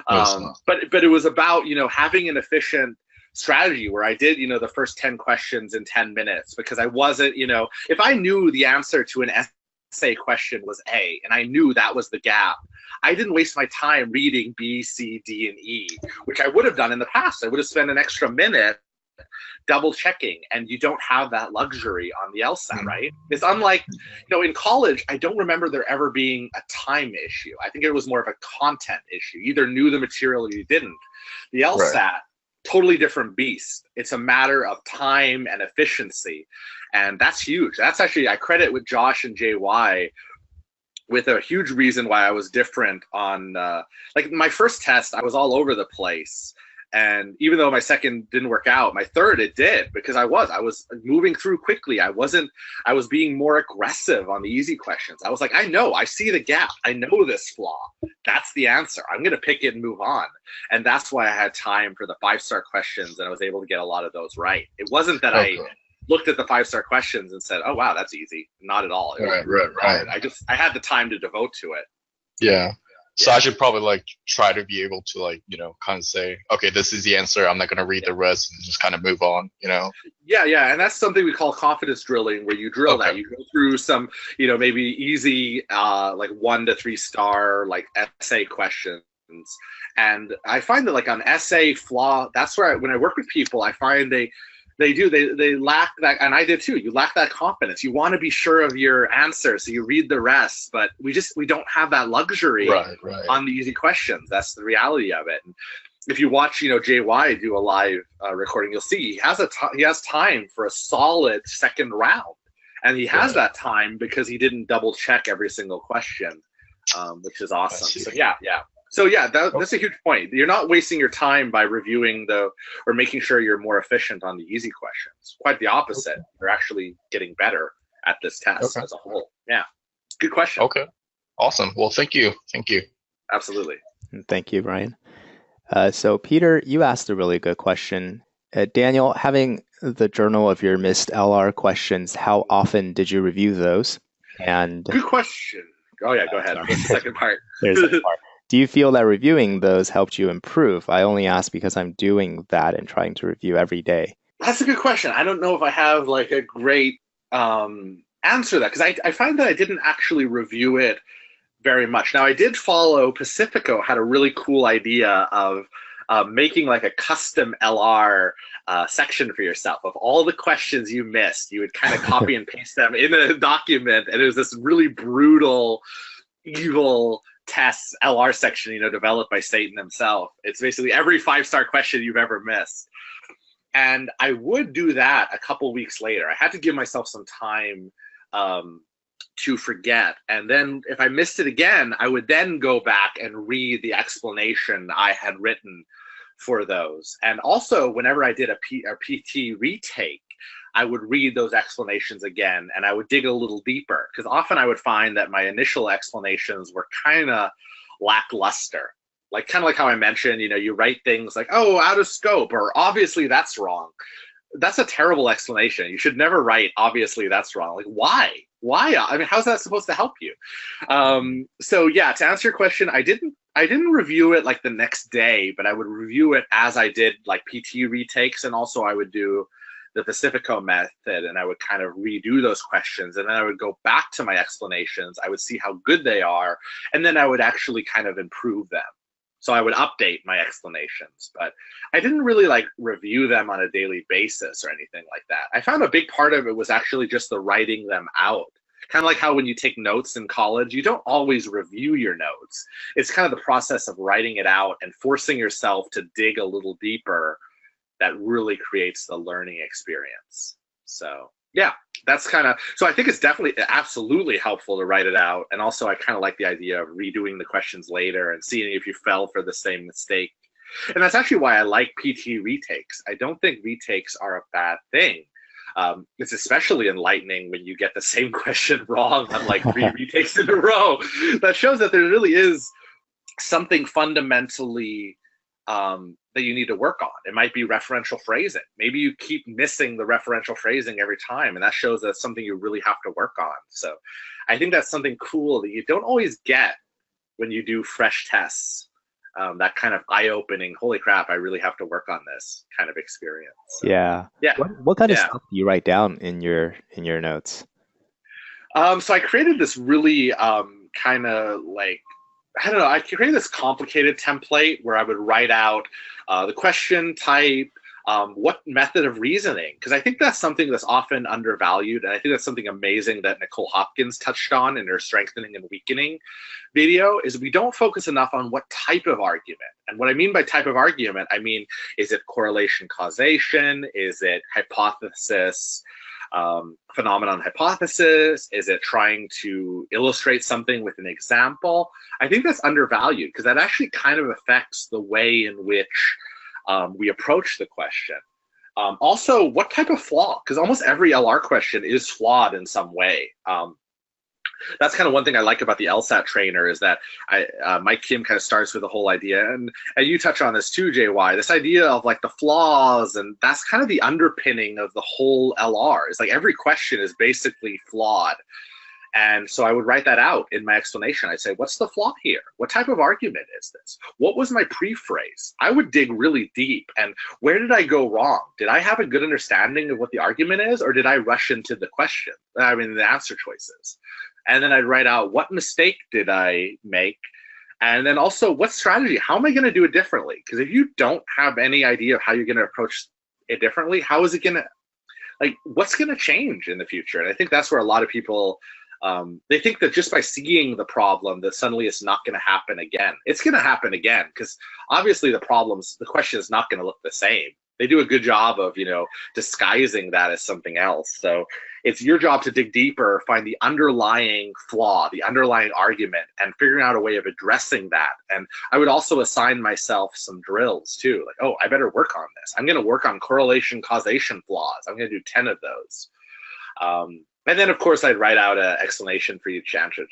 but it was about having an efficient strategy where I did the first 10 questions in 10 minutes because I wasn't if I knew the answer to an essay question was A and I knew that was the gap, I didn't waste my time reading B, C, D, and E, which I would have done in the past. I would have spent an extra minute double checking, and you don't have that luxury on the LSAT, right? It's unlike, in college, I don't remember there ever being a time issue. I think it was more of a content issue. You either knew the material or you didn't. The LSAT, totally different beast. It's a matter of time and efficiency, and that's huge. That's actually, I credit with Josh and JY with a huge reason why I was different on, like my first test, I was all over the place. And even though my second didn't work out, my third, it did, because I was moving through quickly. I was being more aggressive on the easy questions. I was like, I see the gap. I know this flaw. That's the answer. I'm going to pick it and move on. And that's why I had time for the 5-star questions, and I was able to get a lot of those right. It wasn't that I looked at the 5-star questions and said, oh, wow, that's easy. Not at all. Right. I had the time to devote to it. Yeah. So I should probably try to be able to kind of say, okay, this is the answer. I'm not going to read the rest and just kind of move on, Yeah. And that's something we call confidence drilling, where you drill that. You go through some, maybe easy, 1 to 3 star, essay questions. And I find that on essay flaw, that's where when I work with people, I find they lack that, and I did too. You lack that confidence. You want to be sure of your answer, so you read the rest, but we don't have that luxury on the easy questions. That's the reality of it. And if you watch, JY do a live recording, you'll see he has time for a solid second round, and he has that time because he didn't double check every single question, which is awesome. So yeah. So yeah, that's a huge point. You're not wasting your time by reviewing or making sure you're more efficient on the easy questions. Quite the opposite. You're actually getting better at this test as a whole. Yeah. Good question. Okay. Awesome. Well, thank you. Absolutely. Thank you, Brian. So Peter, you asked a really good question. Daniel, having the journal of your missed LR questions, how often did you review those? And good question. Oh yeah, go ahead. The second part. There's the second part. Do you feel that reviewing those helped you improve? I only ask because I'm doing that and trying to review every day. That's a good question. I don't know if I have a great answer to that, because I find that I didn't actually review it very much. Now, I did follow Pacifico, had a really cool idea of making a custom LR section for yourself of all the questions you missed. You would kind of copy and paste them in a document, and it was this really brutal, evil tests LR section, developed by Satan himself. It's basically every 5-star question you've ever missed. And I would do that a couple weeks later. I had to give myself some time to forget. And then if I missed it again, I would then go back and read the explanation I had written for those. And also, whenever I did a PT retake, I would read those explanations again, and I would dig a little deeper, because often I would find that my initial explanations were kind of lackluster. Kind of like how I mentioned, you write things like, oh, out of scope, or obviously that's wrong. That's a terrible explanation. You should never write, obviously that's wrong. Why? I mean, how's that supposed to help you? So yeah, to answer your question, I didn't review it the next day, but I would review it as I did PT retakes, and also I would do the Pacifico method, and I would kind of redo those questions, and then I would go back to my explanations. I would see how good they are, and then I would actually kind of improve them. So I would update my explanations, but I didn't really review them on a daily basis or anything like that. I found a big part of it was actually just the writing them out. Kind of like how when you take notes in college, you don't always review your notes. It's kind of the process of writing it out and forcing yourself to dig a little deeper that really creates the learning experience. So yeah, that's so I think it's definitely absolutely helpful to write it out. And also I kind of like the idea of redoing the questions later and seeing if you fell for the same mistake. And that's actually why I like PT retakes. I don't think retakes are a bad thing. It's especially enlightening when you get the same question wrong on 3 retakes in a row. That shows that there really is something fundamentally that that you need to work on. It might be referential phrasing. Maybe you keep missing the referential phrasing every time, and that shows that's something you really have to work on. So I think that's something cool that you don't always get when you do fresh tests. That kind of eye-opening, holy crap, I really have to work on this kind of experience. So, Yeah. yeah. What kind of stuff do you write down in your notes? So I created this really kind of like, I don't know, I created this complicated template where I would write out the question type, what method of reasoning, because I think that's something that's often undervalued, and I think that's something amazing that Nicole Hopkins touched on in her strengthening and weakening video, is we don't focus enough on what type of argument. And what I mean by type of argument, I mean, is it correlation causation? Is it hypothesis, phenomenon hypothesis? Is it trying to illustrate something with an example? I think that's undervalued because that actually kind of affects the way in which we approach the question. Also, what type of flaw? Because almost every LR question is flawed in some way. That's kind of one thing I like about the LSAT trainer is that Mike Kim kind of starts with the whole idea, and you touch on this too, JY, this idea of like the flaws, and that's kind of the underpinning of the whole LR. It's like every question is basically flawed. And so I would write that out in my explanation. I'd say, what's the flaw here? What type of argument is this? What was my prephrase? I would dig really deep. And where did I go wrong? Did I have a good understanding of what the argument is, or did I rush into the question? I mean, the answer choices. And then I'd write out, what mistake did I make? And then also, what strategy? How am I going to do it differently? Because if you don't have any idea of how you're going to approach it differently, how is it going to, like, what's going to change in the future? And I think that's where a lot of people, they think that just by seeing the problem that suddenly it's not going to happen again. It's going to happen again because obviously the question is not going to look the same. They do a good job of, disguising that as something else. So it's your job to dig deeper, find the underlying flaw, the underlying argument, and figuring out a way of addressing that. And I would also assign myself some drills too. Like, oh, I better work on this. I'm going to work on correlation causation flaws. I'm going to do 10 of those. And then, of course, I'd write out an explanation for each answer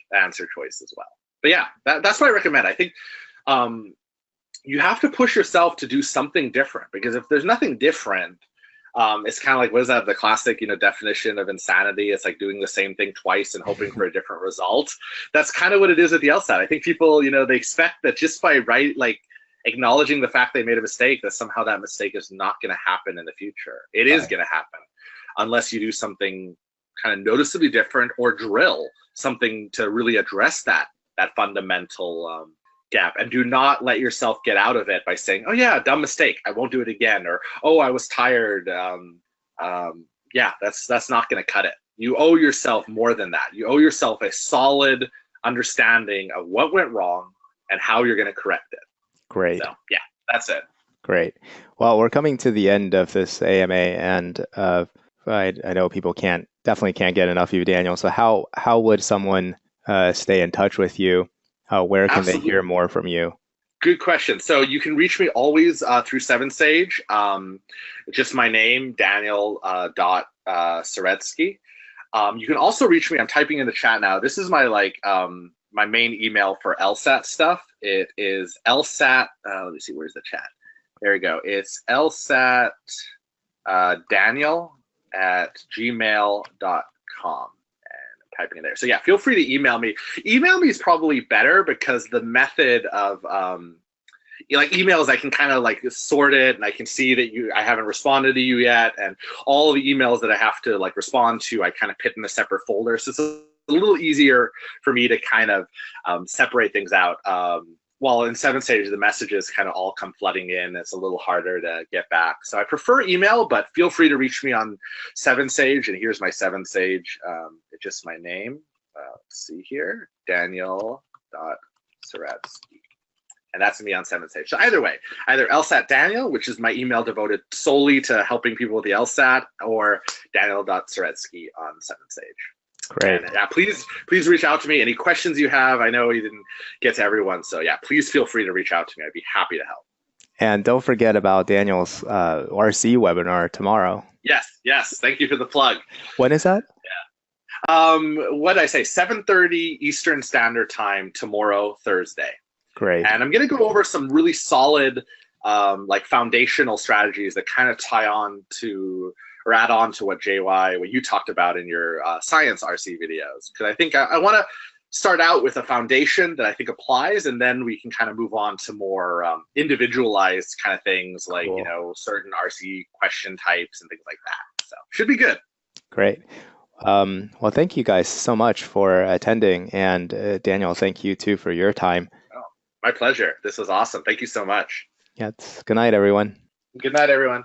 choice as well. But yeah, that's what I recommend. I think you have to push yourself to do something different, because if there's nothing different, it's kind of like, what is that, the classic, definition of insanity? It's like doing the same thing twice and hoping for a different result. That's kind of what it is at the LSAT. I think people, they expect that just by acknowledging the fact they made a mistake, that somehow that mistake is not going to happen in the future. It is going to happen unless you do something kind of noticeably different or drill something to really address that fundamental gap. And do not let yourself get out of it by saying, oh yeah, dumb mistake, I won't do it again, or oh, I was tired. Yeah, that's not going to cut it. You owe yourself more than that. You owe yourself a solid understanding of what went wrong and how you're going to correct it. Great. So yeah, that's it. Great. Well, we're coming to the end of this AMA, and I know people definitely can't get enough of you, Daniel. So how would someone stay in touch with you? Where can they hear more from you? Good question. So you can reach me always through 7Sage. Just my name, Daniel.Soretsky. You can also reach me. I'm typing in the chat now. This is my my main email for LSAT stuff. It is LSAT. Let me see. Where's the chat? There we go. It's LSAT Daniel@gmail.com. Typing in there. So yeah, feel free to email me. Email me is probably better because the method of emails, I can kind of sort it, and I can see that I haven't responded to you yet, and all of the emails that I have to respond to, I kind of put in a separate folder. So it's a little easier for me to kind of separate things out. While in 7Sage, the messages kind of all come flooding in. It's a little harder to get back. So I prefer email, but feel free to reach me on 7Sage. And here's my 7Sage. It's just my name. Let's see here, Daniel.Soretsky. And that's me on 7Sage. So either way, either LSAT Daniel, which is my email devoted solely to helping people with the LSAT, or Daniel.Soretsky on 7Sage. Great. And, yeah, please reach out to me. Any questions you have? I know you didn't get to everyone, so yeah, please feel free to reach out to me. I'd be happy to help. And don't forget about Daniel's RC webinar tomorrow. Yes. Thank you for the plug. When is that? Yeah. What did I say? 7:30 Eastern Standard Time tomorrow, Thursday. Great. And I'm going to go over some really solid like foundational strategies that kind of tie on to or add on to what what you talked about in your science RC videos. Because I think I want to start out with a foundation that I think applies, and then we can kind of move on to more individualized kind of things like, Cool. you know, certain RC question types and things like that. So should be good. Great. Well, thank you guys so much for attending. And Daniel, thank you too for your time. Oh, my pleasure. This was awesome. Thank you so much. Yeah, good night, everyone. Good night, everyone.